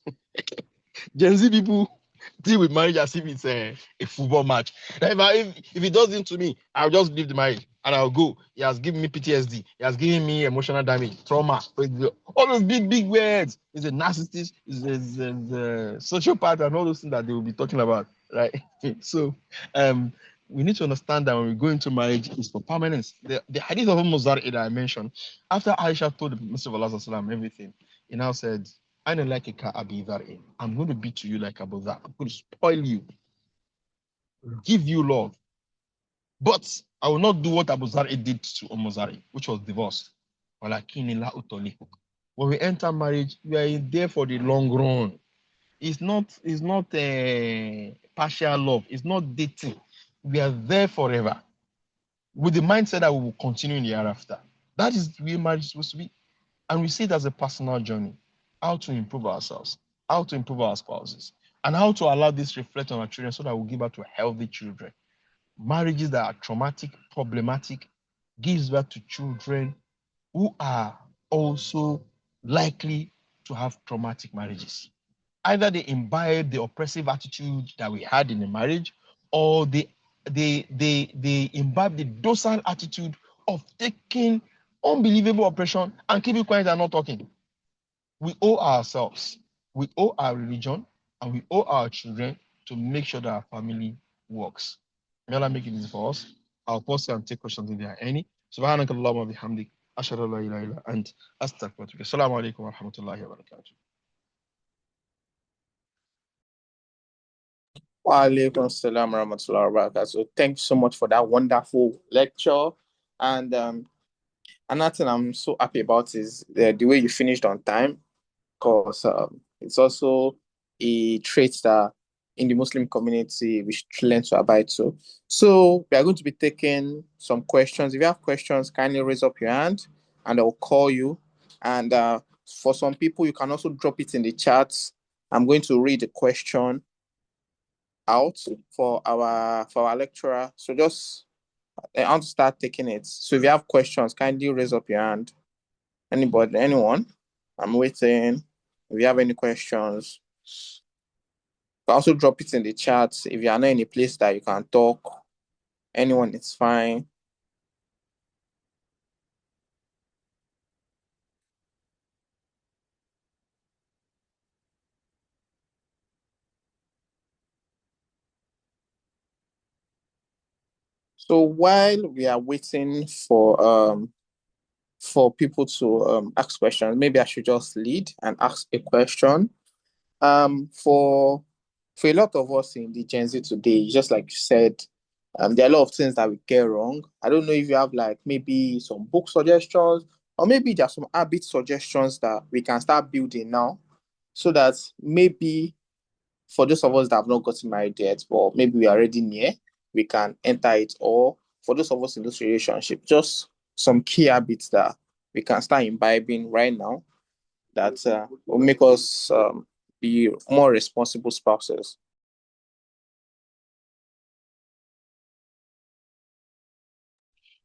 Gen Z people deal with marriage as if it's a football match. If it doesn't to me, I'll just leave the marriage and I'll go. He has given me PTSD. He has given me emotional damage, trauma. All those big words. He's a narcissist. He's a sociopath and all those things that they will be talking about, right? So, we need to understand that when we go into marriage, it's for permanence. The hadith of Muzar that I mentioned, after Aisha told the Messenger of Allah everything, he now said, I don't like a Abi Dharr. I'm going to be to you like Abu Dhar. I'm going to spoil you, give you love. But I will not do what Abu Dhar did to Zari, which was divorce. When we enter marriage, we are in there for the long run. It's not a partial love. It's not dating. We are there forever with the mindset that we will continue in the hereafter. That is the way marriage is supposed to be. And we see it as a personal journey, how to improve ourselves, how to improve our spouses, and how to allow this to reflect on our children so that we give birth to healthy children. Marriages that are traumatic, problematic, gives birth to children who are also likely to have traumatic marriages. Either they imbibe the oppressive attitude that we had in the marriage, or they imbibe the docile attitude of taking unbelievable oppression and keeping quiet and not talking. We owe ourselves, we owe our religion, and we owe our children to make sure that our family works. May Allah make it easy for us. I'll pause here and take questions if there are any. Subhanakallah wa bihamdik. Ashhadu an la ilaha illa ant. Astaghfiruka. Assalamu alaikum wa rahmatullahi wa barakatuh. Wa alaikum assalam wa rahmatullahi wa barakatuh. So thank you so much for that wonderful lecture. And another thing I'm so happy about is the way you finished on time, because it's also a trait that in the Muslim community we should learn to abide to. So we are going to be taking some questions. If you have questions, kindly raise up your hand and I'll call you. And for some people, you can also drop it in the chat. I'm going to read the question out for our lecturer. So just I want to start taking it. So if you have questions, kindly raise up your hand. Anybody, anyone? I'm waiting. If you have any questions, also drop it in the chat. If you are not in a place that you can talk, anyone, it's fine. So while we are waiting for people to ask questions, maybe I should just lead and ask a question. For a lot of us in the Gen Z today, just like you said, there are a lot of things that we get wrong. I don't know if you have like maybe some book suggestions or maybe there are some habit suggestions that we can start building now, so that maybe for those of us that have not gotten married yet, but maybe we are already near, we can enter it. Or for those of us in this relationship, just some key habits that we can start imbibing right now that will make us be more responsible spouses?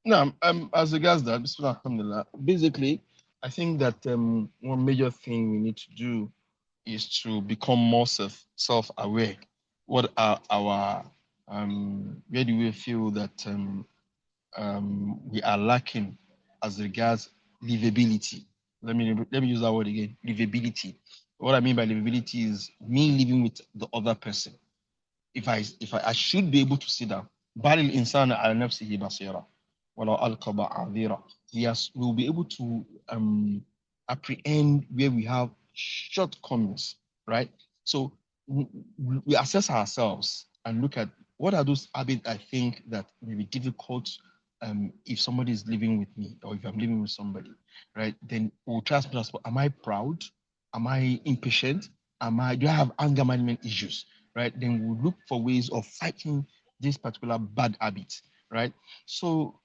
Now, as regards that, Bismillah, alhamdulillah, basically, I think that one major thing we need to do is to become more self-aware. What are our where do we feel that we are lacking as regards livability? Let me use that word again. Livability. What I mean by livability is me living with the other person. If I should be able to sit down. Baril insana ala nafsihi basira. Walau alqaba adhira. Yes, we'll be able to apprehend where we have shortcomings, right? So we assess ourselves and look at what are those habits I think that may be difficult if somebody is living with me or if I'm living with somebody, right? Then we'll try as much as possible. Am I proud? Am I impatient? Do I have anger management issues? Right? Then we'll look for ways of fighting this particular bad habit, right? So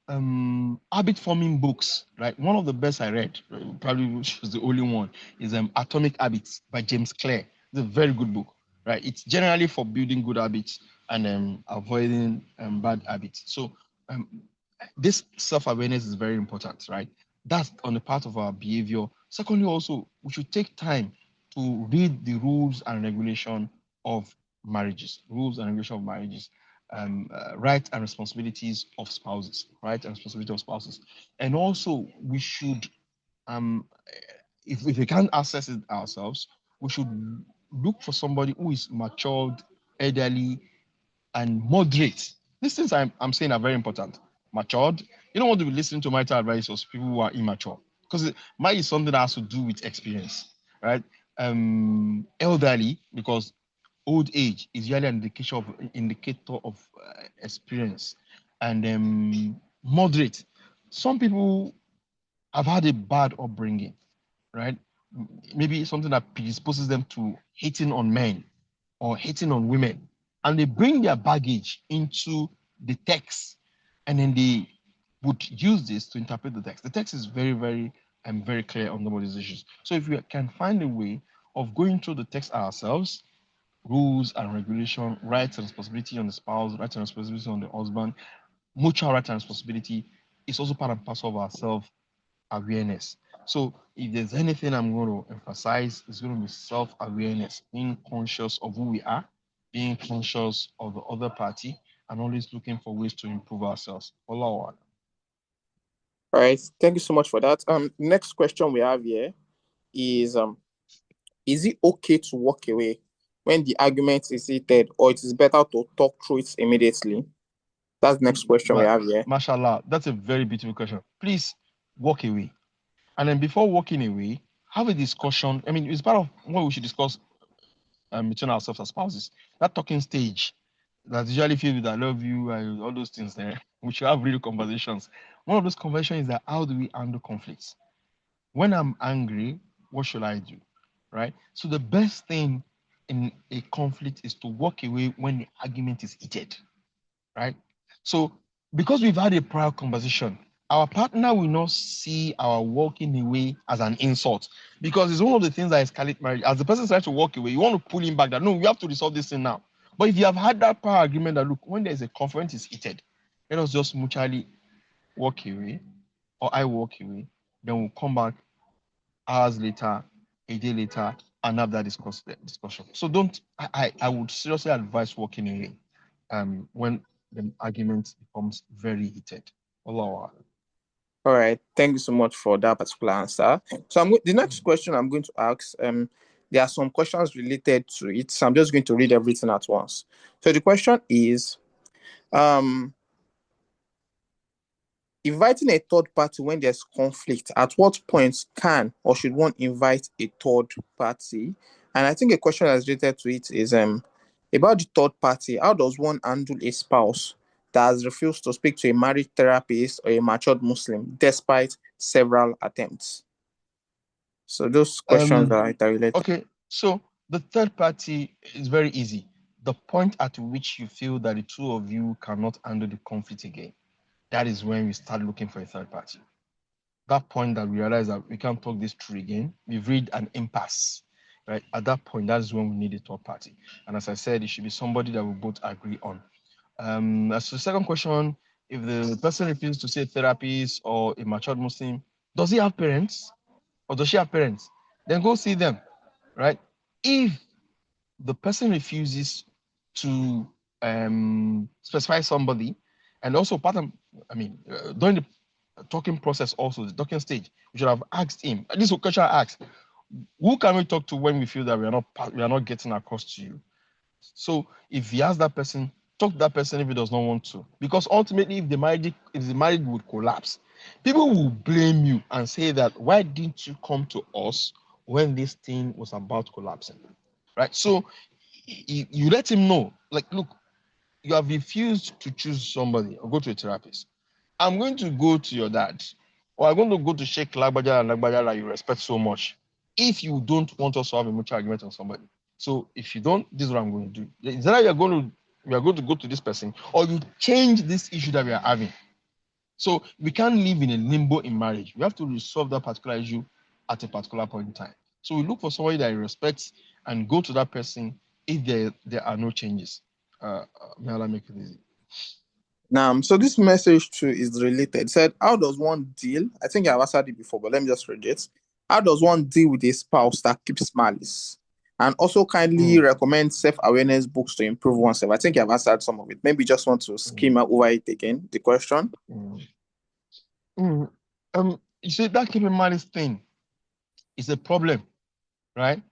habit forming books, right? One of the best I read, probably which was the only one, is Atomic Habits by James Clear. It's a very good book, right? It's generally for building good habits and avoiding bad habits. So um, this self-awareness is very important, right? That's on the part of our behavior. Secondly, also, we should take time to read the rules and regulation of marriages, rights and responsibilities of spouses, and also we should, if we can't access it ourselves, we should look for somebody who is matured, elderly, and moderate. These things I'm saying are very important. Matured. You don't want to be listening to marital advice of people who are immature because marriage is something that has to do with experience, right? Elderly, because old age is usually an indicator of experience, and moderate. Some people have had a bad upbringing, right? Maybe something that predisposes them to hating on men or hating on women, and they bring their baggage into the text, and then they would use this to interpret the text. The text is very, very very clear on some of these issues. So if we can find a way of going through the text ourselves, rules and regulation, rights and responsibility on the spouse, rights and responsibility on the husband, mutual rights and responsibility is also part and parcel of our self-awareness. So if there's anything I'm going to emphasize, it's going to be self-awareness, being conscious of who we are, being conscious of the other party, and always looking for ways to improve ourselves. Allah. All right, thank you so much for that. Next question we have here is it okay to walk away when the argument is heated, or it is better to talk through it immediately? That's the next question we have here. Mashallah, that's a very beautiful question. Please walk away. And then before walking away, have a discussion. I mean, it's part of what we should discuss between ourselves as spouses. That talking stage that usually feel with I love you and all those things there. We should have real conversations. One of those conversations is that how do we handle conflicts? When I'm angry, what should I do? Right? So the best thing in a conflict is to walk away when the argument is heated. Right? So because we've had a prior conversation, our partner will not see our walking away as an insult, because it's one of the things that escalate marriage. As the person tries to walk away, you want to pull him back that no, we have to resolve this thing now. But if you have had that prior agreement that look, when there's a conference is heated, let us just mutually walk away, or I walk away, then we'll come back hours later, a day later, and have that discussion. So I would seriously advise walking away when the argument becomes very heated. Allah. All right, thank you so much for that particular answer. So the next question I'm going to ask, there are some questions related to it, so I'm just going to read everything at once. So the question is, inviting a third party when there's conflict, at what point can or should one invite a third party? And I think a question that's related to it is about the third party. How does one handle a spouse that has refused to speak to a marriage therapist or a matured Muslim despite several attempts? So those questions are interrelated. Okay, so the third party is very easy. The point at which you feel that the two of you cannot handle the conflict again, that is when we start looking for a third party. that point that we realize that we can't talk this through again, we've reached an impasse, right? At that point, that's when we need a third party. And as I said, it should be somebody that we both agree on. As to the second question, if the person refuses to see a therapist or a matured Muslim, does he have parents or does she have parents? Then go see them, right? If the person refuses to specify somebody, and also during the talking process, also the talking stage, we should have asked him. This question I asked: who can we talk to when we feel that we are not getting across to you? So if he asks that person, talk to that person if he does not want to, because ultimately, if the marriage would collapse, people will blame you and say that why didn't you come to us when this thing was about collapsing, right? So you let him know, like, look, you have refused to choose somebody or go to a therapist. I'm going to go to your dad, or I'm going to go to Sheikh Lagbaja and Lagbaja that you respect so much. If you don't want us to have a mutual agreement on somebody, so if you don't, this is what I'm going to do. Is that we are going to go to this person, or you change this issue that we are having. So we can't live in a limbo in marriage. We have to resolve that particular issue at a particular point in time. So we look for somebody that respects and go to that person if there are no changes. May Allah make it easy. Now, so this message too is related. It said, how does one deal? I think I've answered it before, but let me just read it. How does one deal with a spouse that keeps malice? And also kindly recommend self-awareness books to improve oneself. I think I've answered some of it. Maybe just want to skim over it again, the question. You see, that keeping malice thing is a problem, right?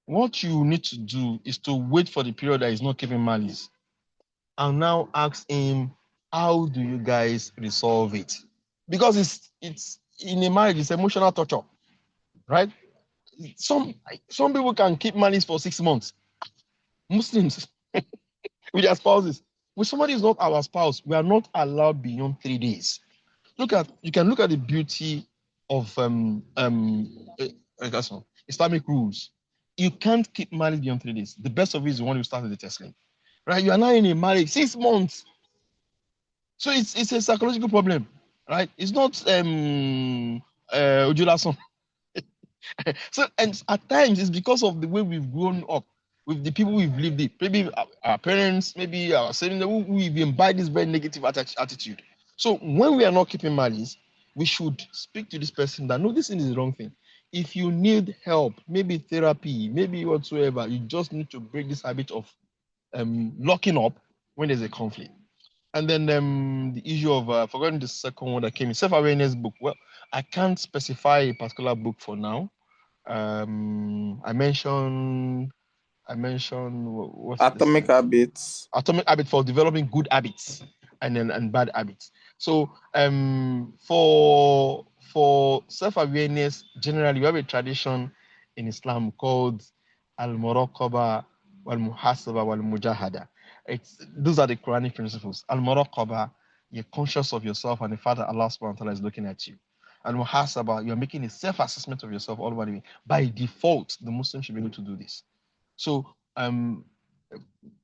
What you need to do is to wait for the period that is not keeping malice, and now ask him, how do you guys resolve it? Because it's in a marriage, it's emotional torture, right? Some people can keep malice for 6 months. Muslims with their spouses. With somebody who's not our spouse, we are not allowed beyond 3 days. You can look at the beauty of Islamic rules. You can't keep marriage beyond 3 days. The best of it is the one who started the testing, right? You are now in a marriage 6 months, so it's a psychological problem, right? It's not Ojulason. So, and at times it's because of the way we've grown up with the people we've lived with. Maybe our parents, maybe our siblings, we've imbibed this very negative attitude. So when we are not keeping malice, we should speak to this person that no, this is the wrong thing. If you need help, maybe therapy, maybe whatsoever, you just need to break this habit of locking up when there's a conflict. And then the issue of forgetting the second one that came in, self-awareness book. Well, I can't specify a particular book for now. I mentioned what's Atomic Habits. Atomic Habit for developing good habits and bad habits. So for self-awareness, generally we have a tradition in Islam called al-muraqaba wal-muhasaba wal-mujahada. Those are the Quranic principles. Al-muraqaba, you're conscious of yourself and the fact that Allah subhanahu wa ta'ala is looking at you. Al-muhasaba, you're making a self-assessment of yourself all the way. By default, the Muslim should be able to do this. So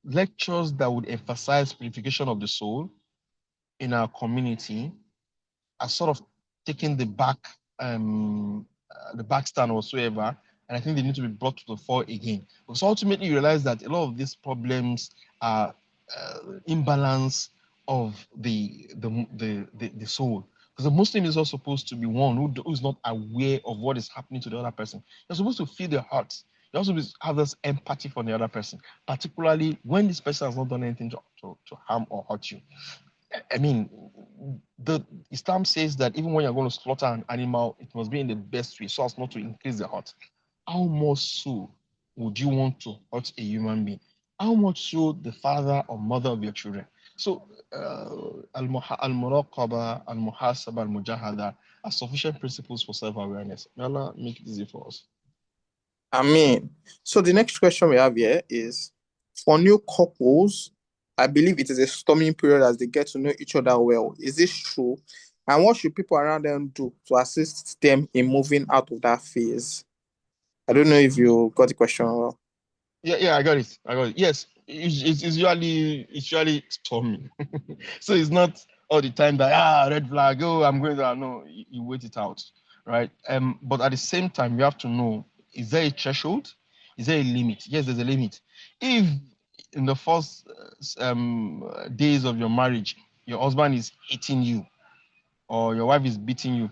lectures that would emphasize purification of the soul in our community are sort of taking the back stand whatsoever, and I think they need to be brought to the fore again, because ultimately you realize that a lot of these problems are imbalance of the soul, because the Muslim is not supposed to be one who's not aware of what is happening to the other person. You're supposed to feel their hearts. You also have this empathy for the other person, particularly when this person has not done anything to harm or hurt you. I mean, the Islam says that even when you're going to slaughter an animal, it must be in the best way so as not to increase the hurt. How much so would you want to hurt a human being? How much so the father or mother of your children? So, al-muraqaba, al-muhasaba, al-mujahada are sufficient principles for self-awareness. May Allah make it easy for us. So the next question we have here is, for new couples, I believe it is a stormy period as they get to know each other well. Is this true? And what should people around them do to assist them in moving out of that phase? I don't know if you got the question well. Yeah, I got it. Yes, it's usually stormy. So it's not all the time that red flag, oh, I'm going to no, you wait it out, right? But at the same time, you have to know, is there a threshold? Is there a limit? Yes, there's a limit. If in the first days of your marriage, your husband is hitting you or your wife is beating you,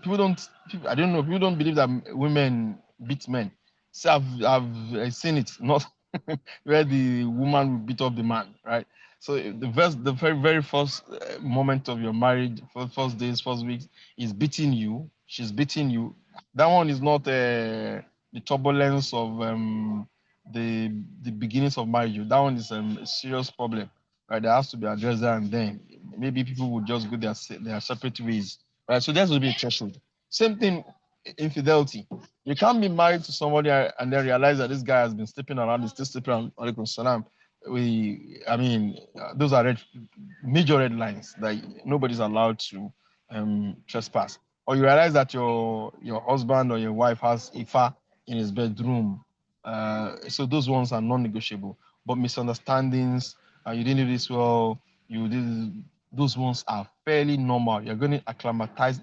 I don't know, people don't believe that women beat men. So I've seen it, not where the woman will beat up the man, right? So the very very first moment of your marriage, first days, first weeks, is beating you. She's beating you. That one is not the turbulence of the beginnings of marriage. That one is a serious problem, right? There has to be addressed there and then. Maybe people would just go their separate ways, right? So there's will be a threshold. Same thing, infidelity. You can't be married to somebody and then realize that this guy has been sleeping around, he's still sleeping around. Alaikum salam. Those are major red lines that nobody's allowed to trespass. Or you realize that your husband or your wife has Ifa in his bedroom. So those ones are non-negotiable. But misunderstandings, you didn't do this well, you did, those ones are fairly normal. You're going to acclimatize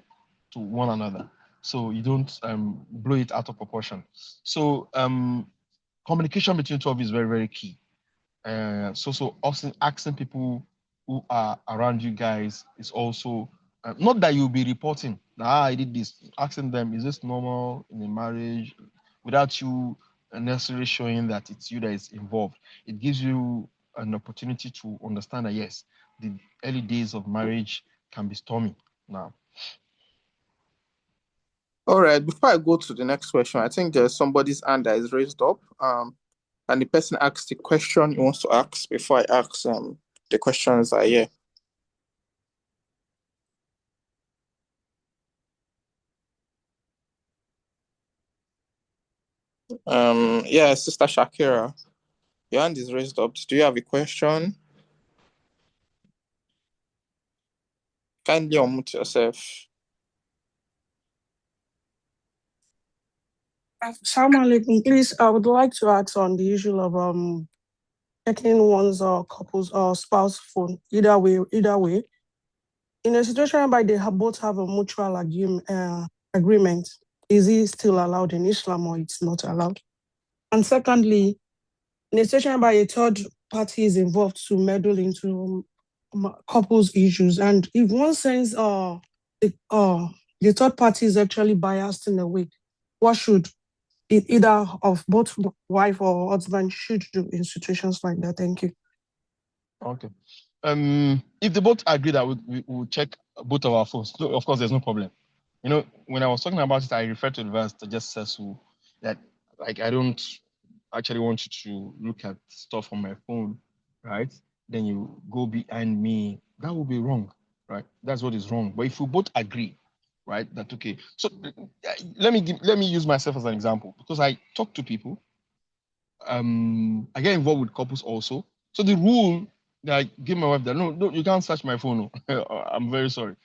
to one another, so you don't blow it out of proportion. So communication between two of you is very very key. So also asking people who are around you guys is also not that you'll be reporting, I did this. Asking them, is this normal in a marriage, without you necessarily showing that it's you that is involved. It gives you an opportunity to understand that yes, the early days of marriage can be stormy. Now, All right, before I go to the next question, I think there's somebody's hand that is raised up. And the person asks the question he wants to ask before I ask the questions are here. Yeah, Sister Shakira, your hand is raised up. Do you have a question? Kindly unmute yourself. Assalamu alaikum. Please, I would like to ask on the issue of checking one's couple's or spouse phone. Either way. In a situation whereby they both have a mutual agreement, is it still allowed in Islam or it's not allowed? And secondly, in a situation whereby a third party is involved to meddle into couples' issues, and if one sense the third party is actually biased in a way, what should either of both wife or husband should do in situations like that? Thank you. okay. If they both agree that we will check both of our phones, so of course there's no problem. You know, when I was talking about it, I referred to the verse that just says that like I don't actually want you to look at stuff on my phone, right? Then you go behind me. That would be wrong, right? That's what is wrong. But if we both agree, right, that okay. So let me use myself as an example because I talk to people. I get involved with couples also. So the rule that I give my wife that no, you can't search my phone. No. I'm very sorry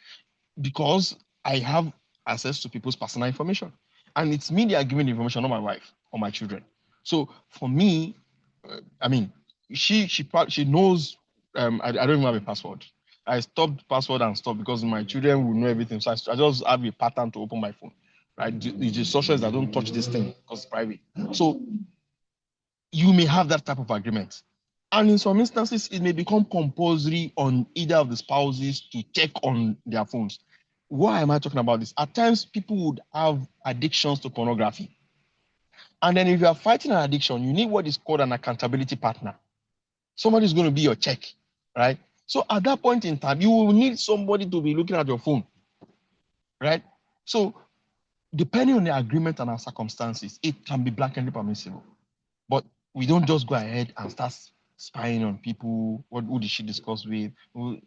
because I have access to people's personal information, and it's me they are giving the information, not my wife or my children. So for me, she knows. I don't even have a password. I stopped password and stuff because my children will know everything. So I just have a pattern to open my phone. Right, the instructions that don't touch this thing because it's private. So you may have that type of agreement. And in some instances, it may become compulsory on either of the spouses to check on their phones. Why am I talking about this? At times, people would have addictions to pornography. And then if you are fighting an addiction, you need what is called an accountability partner. Somebody is going to be your check, right? So at that point in time, you will need somebody to be looking at your phone, right? So depending on the agreement and our circumstances, it can be blatantly permissible. But we don't just go ahead and start spying on people. Who did she discuss with? I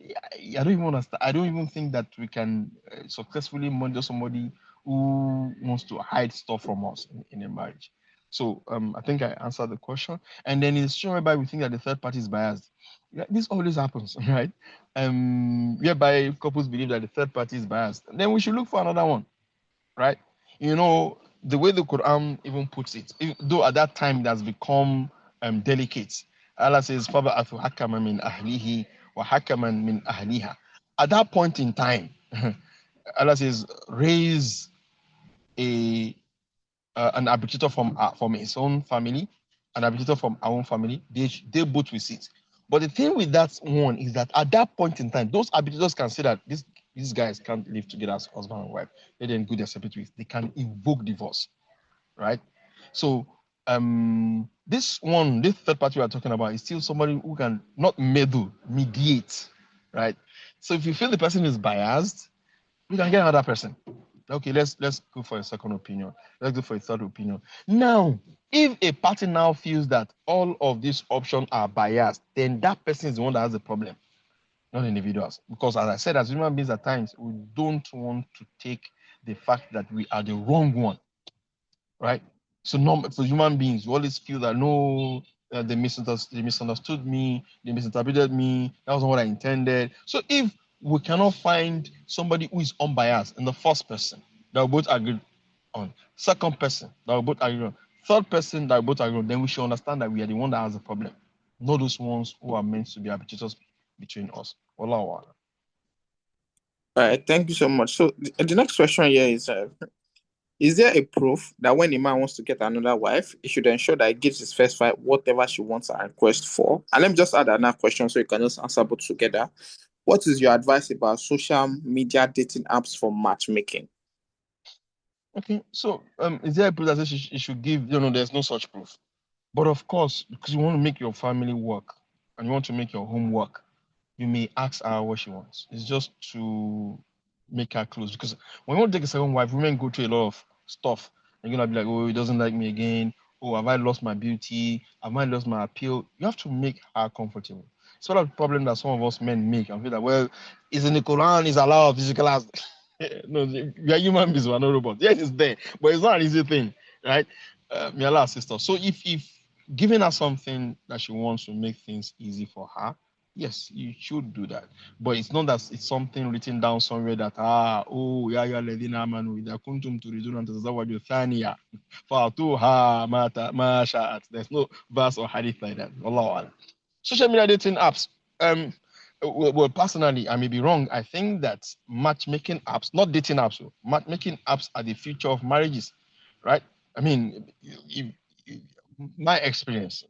don't even understand. I don't even think that we can successfully monitor somebody who wants to hide stuff from us in a marriage. So I think I answered the question. And then it's shown whereby we think that the third party is biased. Yeah, this always happens, right? Whereby couples believe that the third party is biased. Then we should look for another one, right? You know, the way the Quran even puts it, though at that time it has become delicate. Allah says, فَبَعَثُ حَكَمًا مِنْ أَهْلِهِ وَحَكَمًا مِنْ أَهْلِهَا. at that point in time, Allah says, raise an arbitrator from his own family, an arbitrator from our own family. They both will sit. But the thing with that one is that at that point in time, those arbitrators can say that these guys can't live together as husband and wife. They then go their separate ways. They can invoke divorce, right? So this third party we are talking about is still somebody who can not mediate, right? So if you feel the person is biased, we can get another person. Okay, let's go for a second opinion. Let's go for a third opinion. Now, if a party now feels that all of these options are biased, then that person is the one that has the problem, not individuals. Because as I said, as human beings at times, we don't want to take the fact that we are the wrong one, right? So for human beings, we always feel that no, they misunderstood me, they misinterpreted me, that wasn't what I intended. So if we cannot find somebody who is unbiased in the first person that we both agree on, second person that we both agree on, third person that we both agree on, then we should understand that we are the one that has the problem, not those ones who are meant to be arbitrators between us. Wallahu a'lam. All right, thank you so much. So the next question here is there a proof that when a man wants to get another wife, he should ensure that he gives his first wife whatever she wants and requests for? And let me just add another question so you can just answer both together. What is your advice about social media dating apps for matchmaking? Okay, so is there a proof that says you should give? There's no such proof. But of course, because you want to make your family work and you want to make your home work, you may ask her what she wants. It's just to make her close. Because when you want to take a second wife, women go through a lot of stuff. You're gonna be like, oh, he doesn't like me again. Oh, have I lost my beauty? Have I lost my appeal? You have to make her comfortable. It's one of the problem that some of us men make and feel that, well, it's in the Quran, it's allowed physical as no, we are human beings, we're not robots. Yes, it's there, but it's not an easy thing, right? May Allah assist us. So if giving her something that she wants to make things easy for her, yes, you should do that. But it's not that it's something written down somewhere that ya ladina amanu idha kuntum turiduna an tazawwaju thaniya fa'tuha ma sha'at. There's no verse or hadith like that. Wallahu a'lam. Social media dating apps. Well, personally, I may be wrong. I think that matchmaking apps, not dating apps, matchmaking apps are the future of marriages, right? I mean, my experience,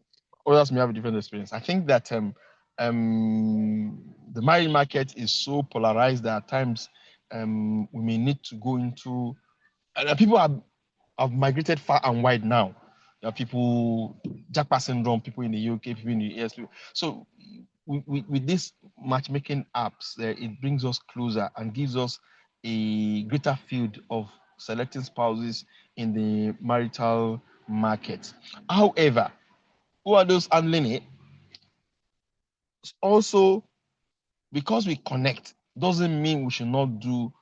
others may have a different experience. I think that the marriage market is so polarized that at times we may need to go into, and people have migrated far and wide now. There are people, Jackpot syndrome, people in the UK, people in the US. So with these matchmaking apps, it brings us closer and gives us a greater field of selecting spouses in the marital market. However, who are those handling it? Also, because we connect doesn't mean we should not do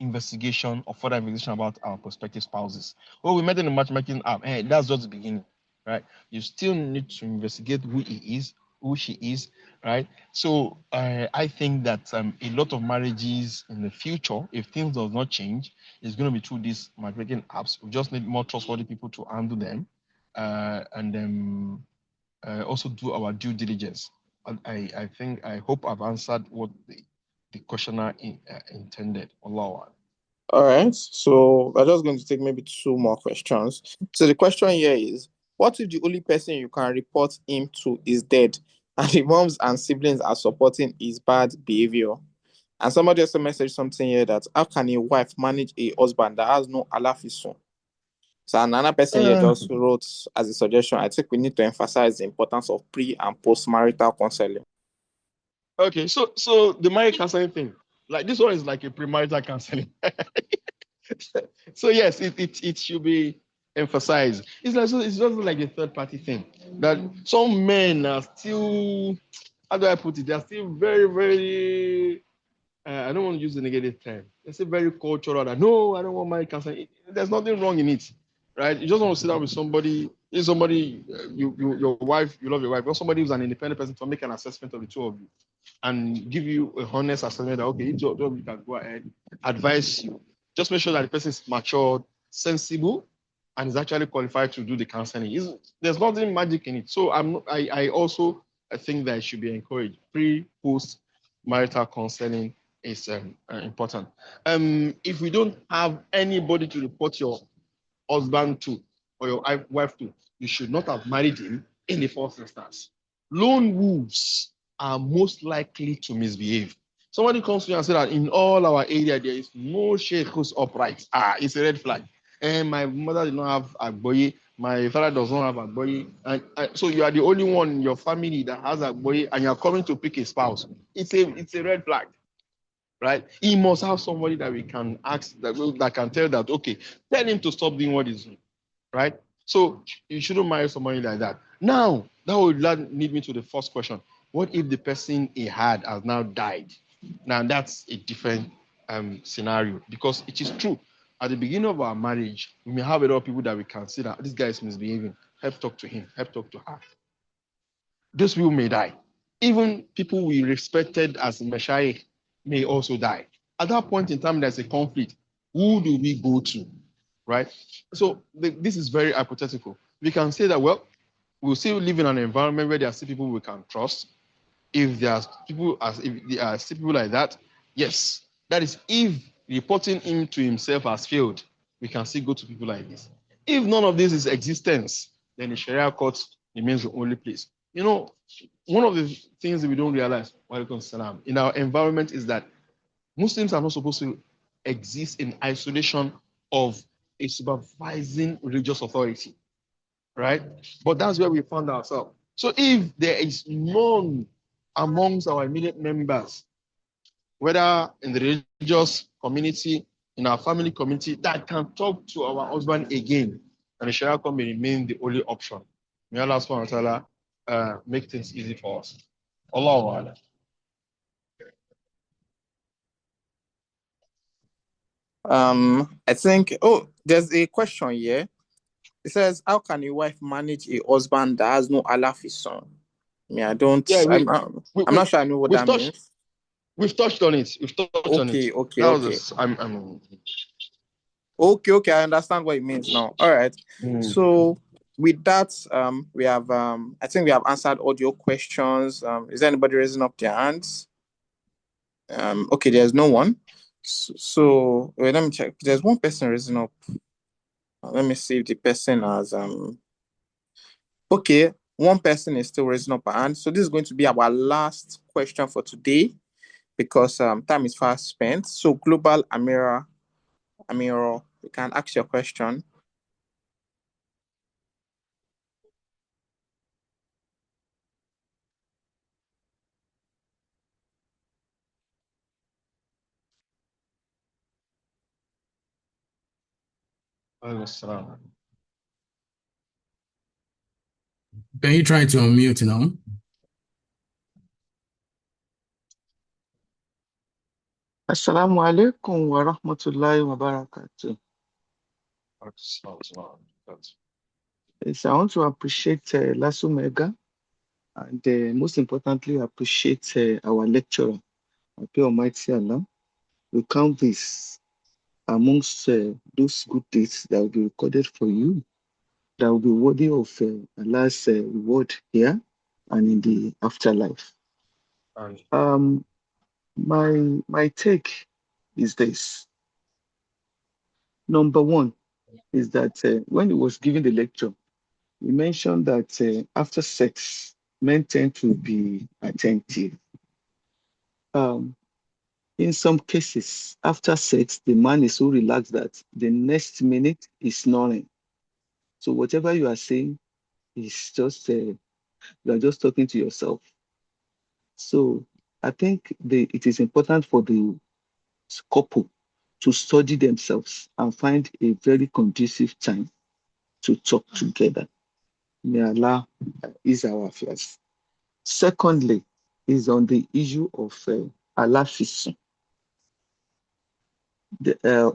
investigation or further investigation about our prospective spouses. We met in the matchmaking app. Hey, that's just the beginning, right? You still need to investigate who he is, who she is, right? So I think that a lot of marriages in the future, if things does not change, is going to be through these matchmaking apps. We just need more trustworthy people to handle them, and then also do our due diligence. I hope I've answered what the questioner intended. Allah. All right, so we're just going to take maybe two more questions. So the question here is, what if the only person you can report him to is dead and the moms and siblings are supporting his bad behavior? And somebody also messaged something here that how can a wife manage a husband that has no alafisun? So another person here just wrote as a suggestion, I think we need to emphasize the importance of pre and post marital counseling. Okay, so the marriage counseling thing, like this one is like a premarital counseling. So yes, it should be emphasized. It's just like a third party thing that some men are still, how do I put it? They are still very, very. I don't want to use the negative term. They're still very cultural. That no, I don't want marriage counseling. There's nothing wrong in it, right? You just want to sit down with somebody. If somebody, your wife, you love your wife, or somebody who's an independent person to make an assessment of the two of you and give you a honest assessment that okay, each of you can go ahead, advise you. Just make sure that the person is mature, sensible, and is actually qualified to do the counseling. There's nothing magic in it. So I also think that it should be encouraged. Pre, post marital counseling is important. If we don't have anybody to report your husband to or your wife to, you should not have married him in the first instance. Lone wolves are most likely to misbehave. Somebody comes to you and says that in all our area there is no sheikh who's upright. It's a red flag. And my mother did not have a boy. My father does not have a boy. And so you are the only one in your family that has a boy, and you're coming to pick a spouse. It's a red flag, right? He must have somebody that we can ask that can tell that, okay, tell him to stop doing what he's doing, right? So you shouldn't marry somebody like that. Now, that would lead me to the first question. What if the person he had has now died? Now, that's a different scenario, because it is true. At the beginning of our marriage, we may have a lot of people that we can see that this guy is misbehaving. Help talk to him. Help talk to her. Those people may die. Even people we respected as Messiah may also die. At that point in time, there's a conflict. Who do we go to, right? So this is very hypothetical. We can say that, well, we'll still live in an environment where there are still people we can trust. If there are still people like that, yes, that is if reporting him to himself has failed, we can still go to people like this. If none of this is existence, then the Sharia court remains the only place. You know, one of the things that we don't realize, in our environment is that Muslims are not supposed to exist in isolation of a supervising religious authority, right? But that's where we found ourselves. So if there is none amongst our immediate members, whether in the religious community, in our family community, that can talk to our husband again, and the Sharia court may remain the only option. May Allah subhanahu wa ta'ala make things easy for us. Allahu Akbar. I think, there's a question here. It says, how can a wife manage a husband that has no alafism? I mean, Yeah, I'm not sure I know what that means. We've touched on it. Okay. Okay, I understand what it means now. All right. So with that, we have I think we have answered all your questions. Is there anybody raising up their hands? Okay, there's no one. So wait, let me check. There's one person raising up. Let me see if the person has okay, one person is still raising up a hand. So this is going to be our last question for today, because time is fast spent. So Global Amira, you can ask your question. Can you try to unmute now? Assalamu alaikum wa rahmatullahi wa barakatuh. Yes, I want to appreciate LASUMEGA, and most importantly, appreciate our lecturer. I pray Almighty Allah will count this amongst those good deeds that will be recorded for you, that will be worthy of Allah's reward here and in the afterlife. My take is this. Number one is that when he was giving the lecture, he mentioned that after sex, men tend to be attentive. In some cases, after sex, the man is so relaxed that the next minute is snoring. So whatever you are saying is just, you are just talking to yourself. So I think it is important for the couple to study themselves and find a very conducive time to talk together. May Allah ease our affairs. Secondly, is on the issue of alafism.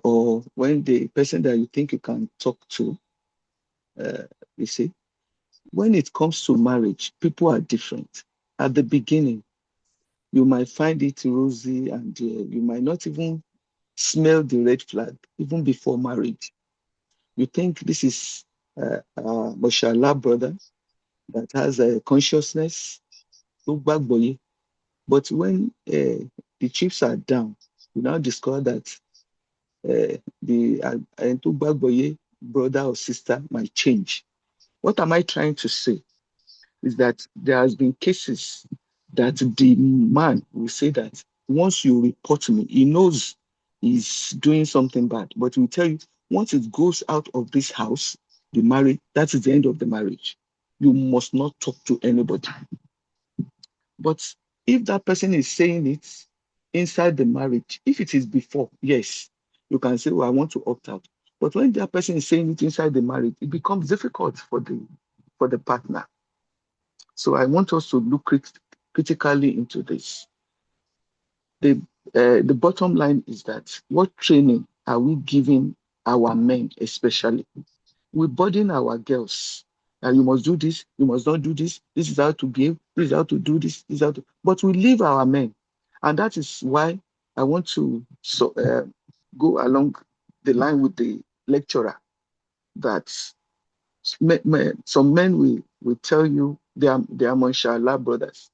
Or when the person that you think you can talk to, you see, when it comes to marriage, people are different. At the beginning, you might find it rosy, and you might not even smell the red flag even before marriage. You think this is mashallah brother that has a consciousness, but when the chips are down, you now discover that the Bagboye brother or sister might change. What am I trying to say? Is that there has been cases that the man will say that once you report me, he knows he's doing something bad, but he will tell you once it goes out of this house, the marriage, that is the end of the marriage. You must not talk to anybody. But if that person is saying it inside the marriage, if it is before, yes, you can say, well, I want to opt out. But when that person is saying it inside the marriage, it becomes difficult for the partner. So I want us to look critically into this. The bottom line is that what training are we giving our men, especially? We burden our girls. And you must do this, you must not do this, this is how to behave, this is how to do this is how to. But we leave our men. And that is why I want to go along the line with the lecturer that some men will tell you they are mashallah brothers.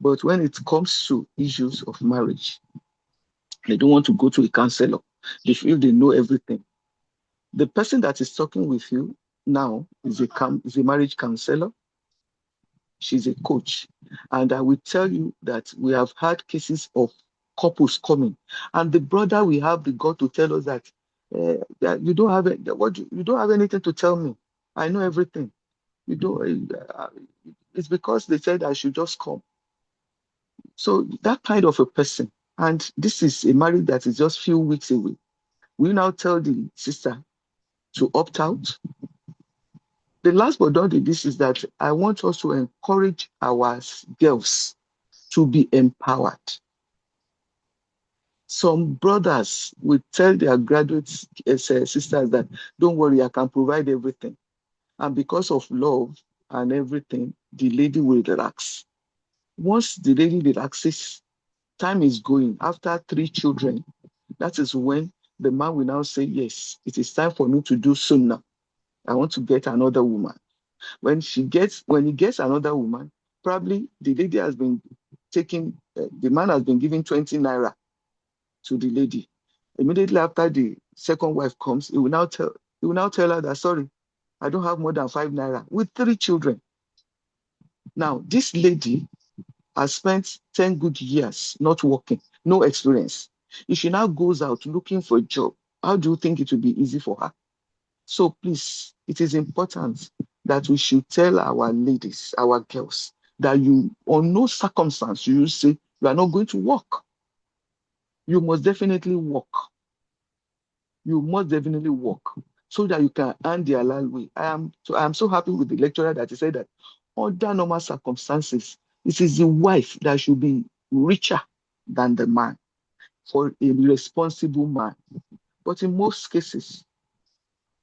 But when it comes to issues of marriage, they don't want to go to a counselor. They feel they know everything. The person that is talking with you now is a marriage counselor. She's a coach. And I will tell you that we have had cases of couples coming. And the brother we have the God to tell us that you don't have you don't have anything to tell me. I know everything. You don't. It's because they said I should just come. So that kind of a person, and this is a marriage that is just few weeks away. We now tell the sister to opt out. The last but not the least is that I want us to encourage our girls to be empowered. Some brothers will tell their graduate sisters that, don't worry, I can provide everything. And because of love and everything, the lady will relax. Once the lady relaxes, time is going. After 3 children, that is when the man will now say, yes, it is time for me to do sunnah. I want to get another woman. When he gets another woman, probably the lady has been taking, the man has been giving 20 naira to the lady. Immediately after the second wife comes, he will now tell her that, sorry, I don't have more than 5 naira with 3 children. Now, this lady has spent 10 good years not working, no experience. If she now goes out looking for a job, how do you think it will be easy for her? So please, it is important that we should tell our ladies, our girls, that you, on no circumstance, you say you are not going to work. You must definitely work. You must definitely work so that you can earn the halal way. I am so happy with the lecturer that he said that under normal circumstances, it is the wife that should be richer than the man for a responsible man. But in most cases,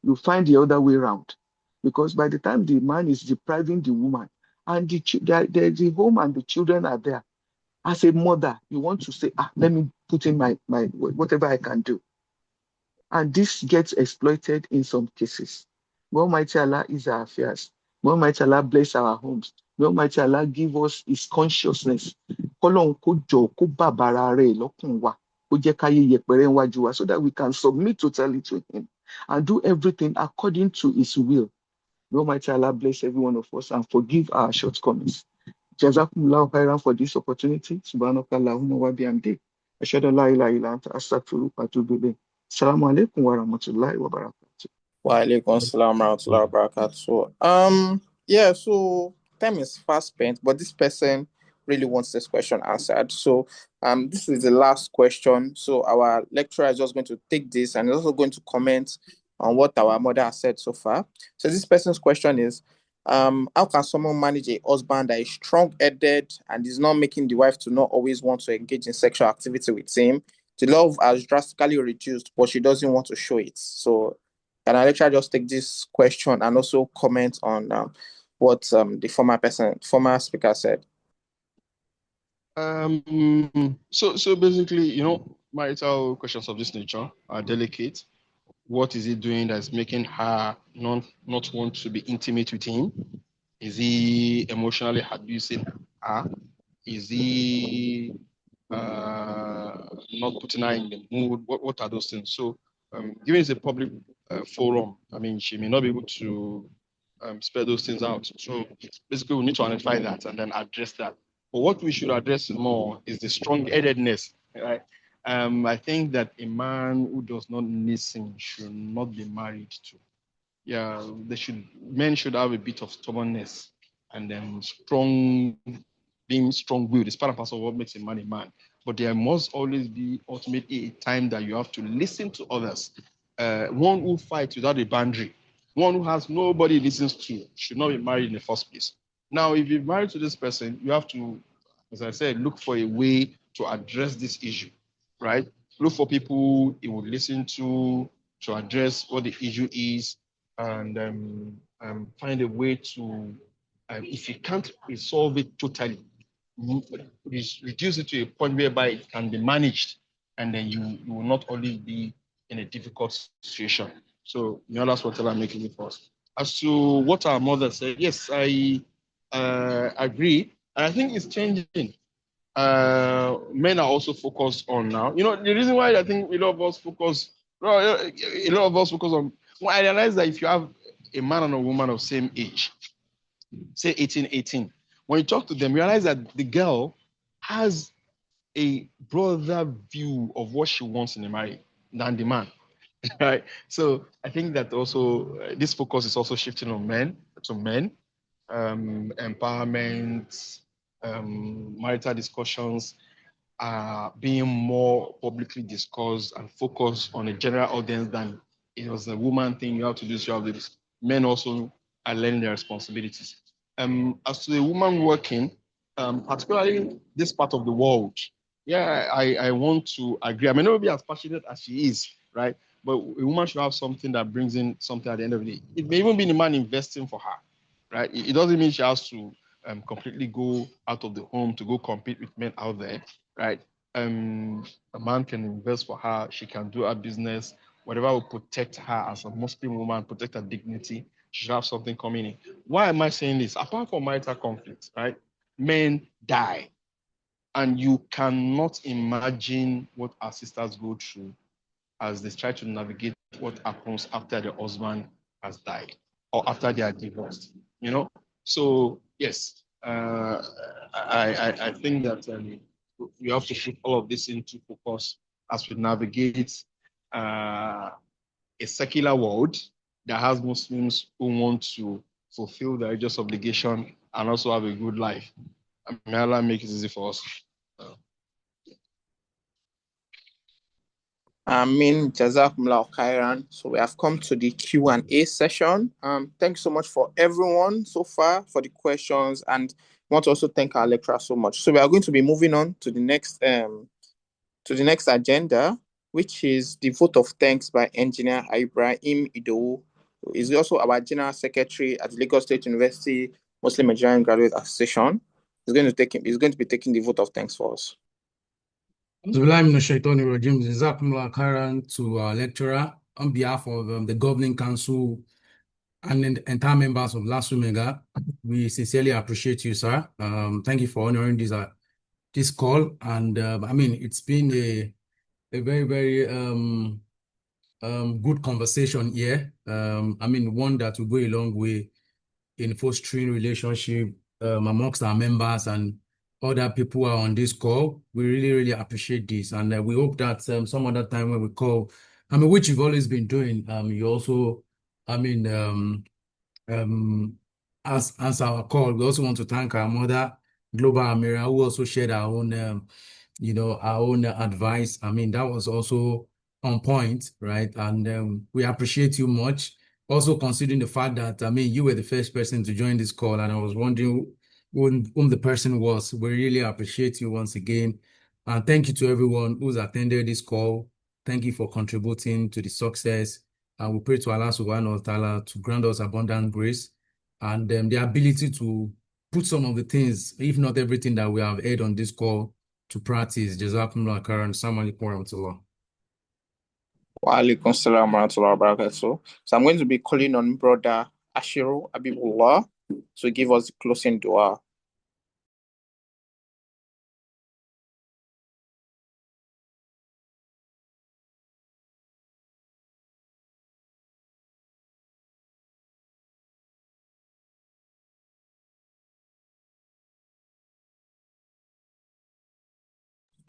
you find the other way around. Because by the time the man is depriving the woman and the home and the children are there, as a mother, you want to say, let me put in my whatever I can do. And this gets exploited in some cases. May Almighty Allah ease our affairs. May Almighty Allah bless our homes. May Almighty Allah give us His consciousness. Kọ́lọ́run kó jọ̀ọ́ kó bàbàrà rẹ̀ lọ́kàn wa, kó jẹ́ káyé yẹpẹrẹ níwájú wa, so that we can submit totally to Him and do everything according to His will. May Almighty Allah bless every one of us and forgive our shortcomings. Jazakumullahu khairan for this opportunity. Subhanakallahumma wa bihamdik. Ashhadu an la ilaha illa anta astaghfiruka wa atubu ilayk. Assalamu alaikum wa rahmatullahi wa barakatuh. Wa alaikum assalam wa rahmatullahi wa barakatuh. Yeah, so time is fast spent, but this person really wants this question answered. So this is the last question. So our lecturer is just going to take this and is also going to comment on what our mother has said so far. So this person's question is, how can someone manage a husband that is strong-headed and is not making the wife to not always want to engage in sexual activity with him? The love has drastically reduced, but she doesn't want to show it. So can our lecturer just take this question and also comment on what the former speaker said? So basically, marital questions of this nature are delicate. What is he doing that's making her not want to be intimate with him? Is he emotionally abusing her? Is he not putting her in the mood. What are those things? So, given it's a public forum, I mean, she may not be able to spell those things out. So basically, we need to identify that and then address that. But what we should address more is the strong-headedness, right? I think that a man who does not listen should not be married to. Yeah, men should have a bit of stubbornness and then being strong-willed is part and parcel of what makes a man a man. But there must always be ultimately a time that you have to listen to others. One who fights without a boundary, one who has nobody listens to, should not be married in the first place. Now, if you're married to this person, you have to, as I said, look for a way to address this issue, right? Look for people he would listen to address what the issue is, and find a way to, if you can't resolve it totally, reduce it to a point whereby it can be managed, and then you will not only be in a difficult situation. So, that's what I'm making it first. As to what our mother said, yes, I agree. And I think it's changing. Men are also focused on now. The reason why I think a lot of us focus on, well, I realize that if you have a man and a woman of same age, say 18, when you talk to them, you realize that the girl has a broader view of what she wants in a marriage than the man, right? So I think that also this focus is also shifting on men, empowerment, marital discussions are being more publicly discussed and focused on a general audience than it was a woman thing. You have to do this, you have to do this. Men also are learning their responsibilities. As to the woman working, particularly this part of the world, yeah, I want to agree. I may not be as passionate as she is, right? But a woman should have something that brings in something at the end of the day. It may even be the man investing for her, right? It doesn't mean she has to completely go out of the home to go compete with men out there, right? A man can invest for her. She can do her business, whatever will protect her as a Muslim woman, protect her dignity. She should have something coming in. Why am I saying this? Apart from marital conflict, right? Men die. And you cannot imagine what our sisters go through as they try to navigate what happens after the husband has died or after they are divorced. So yes, I think that we have to put all of this into focus as we navigate a secular world that has Muslims who want to fulfill their religious obligation and also have a good life. May Allah make it easy for us. Amin, Jazakumullah khairan. So we have come to the Q&A session. Thanks so much for everyone so far for the questions, and I want to also thank our lecturer so much. So we are going to be moving on to the next agenda, which is the vote of thanks by Engineer Ibrahim Idowu, who is also our General Secretary at the Lagos State University Muslim Nigerian Graduate Association. He's going to be taking the vote of thanks for us. Jazakumullah khairan to our lecturer on behalf of the governing council and the entire members of LASUMEGA. We sincerely appreciate you, sir. Thank you for honoring this call. And I mean, it's been a very, very good conversation here. I mean, one that will go a long way in fostering relationship amongst our members and other people who are on this call. We really, really appreciate this. And we hope that some other time when we call, I mean, which you've always been doing, you also, I mean, as our call, we also want to thank our mother, Global Amira, who also shared our own, our own advice. I mean, that was also on point, right? And we appreciate you much. Also considering the fact that, I mean, you were the first person to join this call, and I was wondering whom the person was. We really appreciate you once again. And thank you to everyone who's attended this call. Thank you for contributing to the success. And we pray to Allah subhanahu wa ta'ala to grant us abundant grace and the ability to put some of the things, if not everything that we have heard on this call, to practice. Jazakumullah khairan. Assalamu alaikum wa rahmatullah. Wa alaikum salam wa rahmatullahi wa barakatuh. So I'm going to be calling on Brother Ashiru Abibullah to give us the closing dua.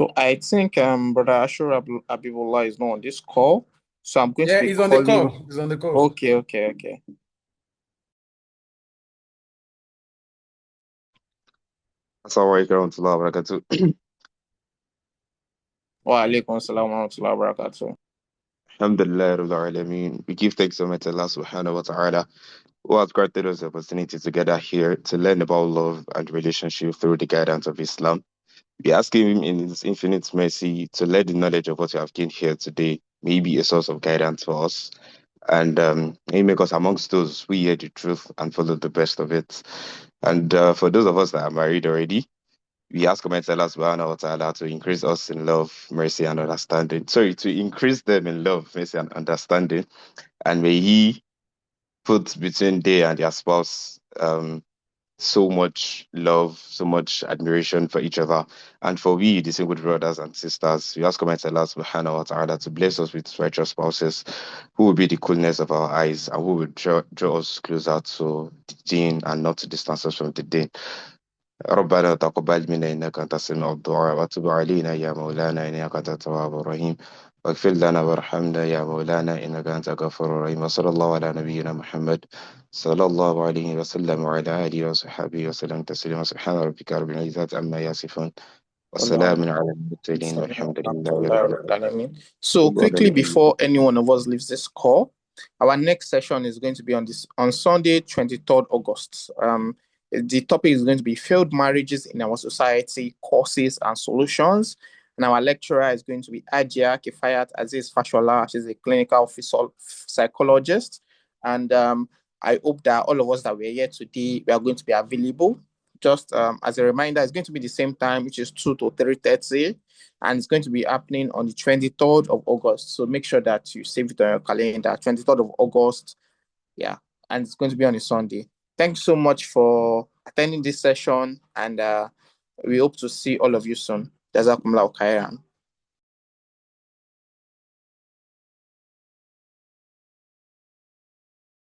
So I think Brother Ashur Abibullah is not on this call. So I'm going to Yeah, be he's on the calling. call. He's on the call. Okay. Assalamu alaikum warahmatullahi wabarakatuh. Wa alaikum assalam wa rahmatullahi wa barakatuh. Alhamdulillah Rabbil Alameen. We give thanks to Allah subhanahu wa ta'ala who has granted us the opportunity to gather here to learn about love and relationship through the guidance of Islam. We ask Him in His infinite mercy to let the knowledge of what we have gained here today may be a source of guidance for us. And He make us amongst those who hear the truth and follow the best of it. And for those of us that are married already, we ask Almighty Allah subhanahu wa ta'ala to increase us in love, mercy, and understanding. Sorry, to increase them in love, mercy, and understanding. And may He put between they and their spouse so much love, so much admiration for each other. And for we, the single brothers and sisters, we ask Almighty Allah subhanahu wa ta'ala to bless us with righteous spouses who will be the coolness of our eyes and who will draw us closer to the deen and not to distance us from the deen. ربنا تقبل منا إنك أنت السميع الدعاء وتب علينا يا مولانا إنك أنت التواب الرحيم واغفر لنا وارحمنا يا مولانا إنك أنت الغفور الرحيم وصلى الله على نبينا محمد صلى الله عليه وسلم وعلى آله وصحبه وسلم تسليما سبحان ربك رب العزة عما يصفون وسلام على المرسلين والحمد لله رب So quickly العالمين. before any one of us leaves this call, our next session is going to be on Sunday, 23rd August. The topic is going to be failed marriages in our society, causes and solutions. And our lecturer is going to be Ajia Kifayat Aziz Fashola. She's a clinical psychologist. And I hope that all of us that we're here today, we are going to be available. Just as a reminder, it's going to be the same time, which is 2 to 3:30, and it's going to be happening on the 23rd of August. So make sure that you save it on your calendar, 23rd of August. Yeah, and it's going to be on a Sunday. Thanks so much for attending this session, and we hope to see all of you soon. Jazakumullah khairan.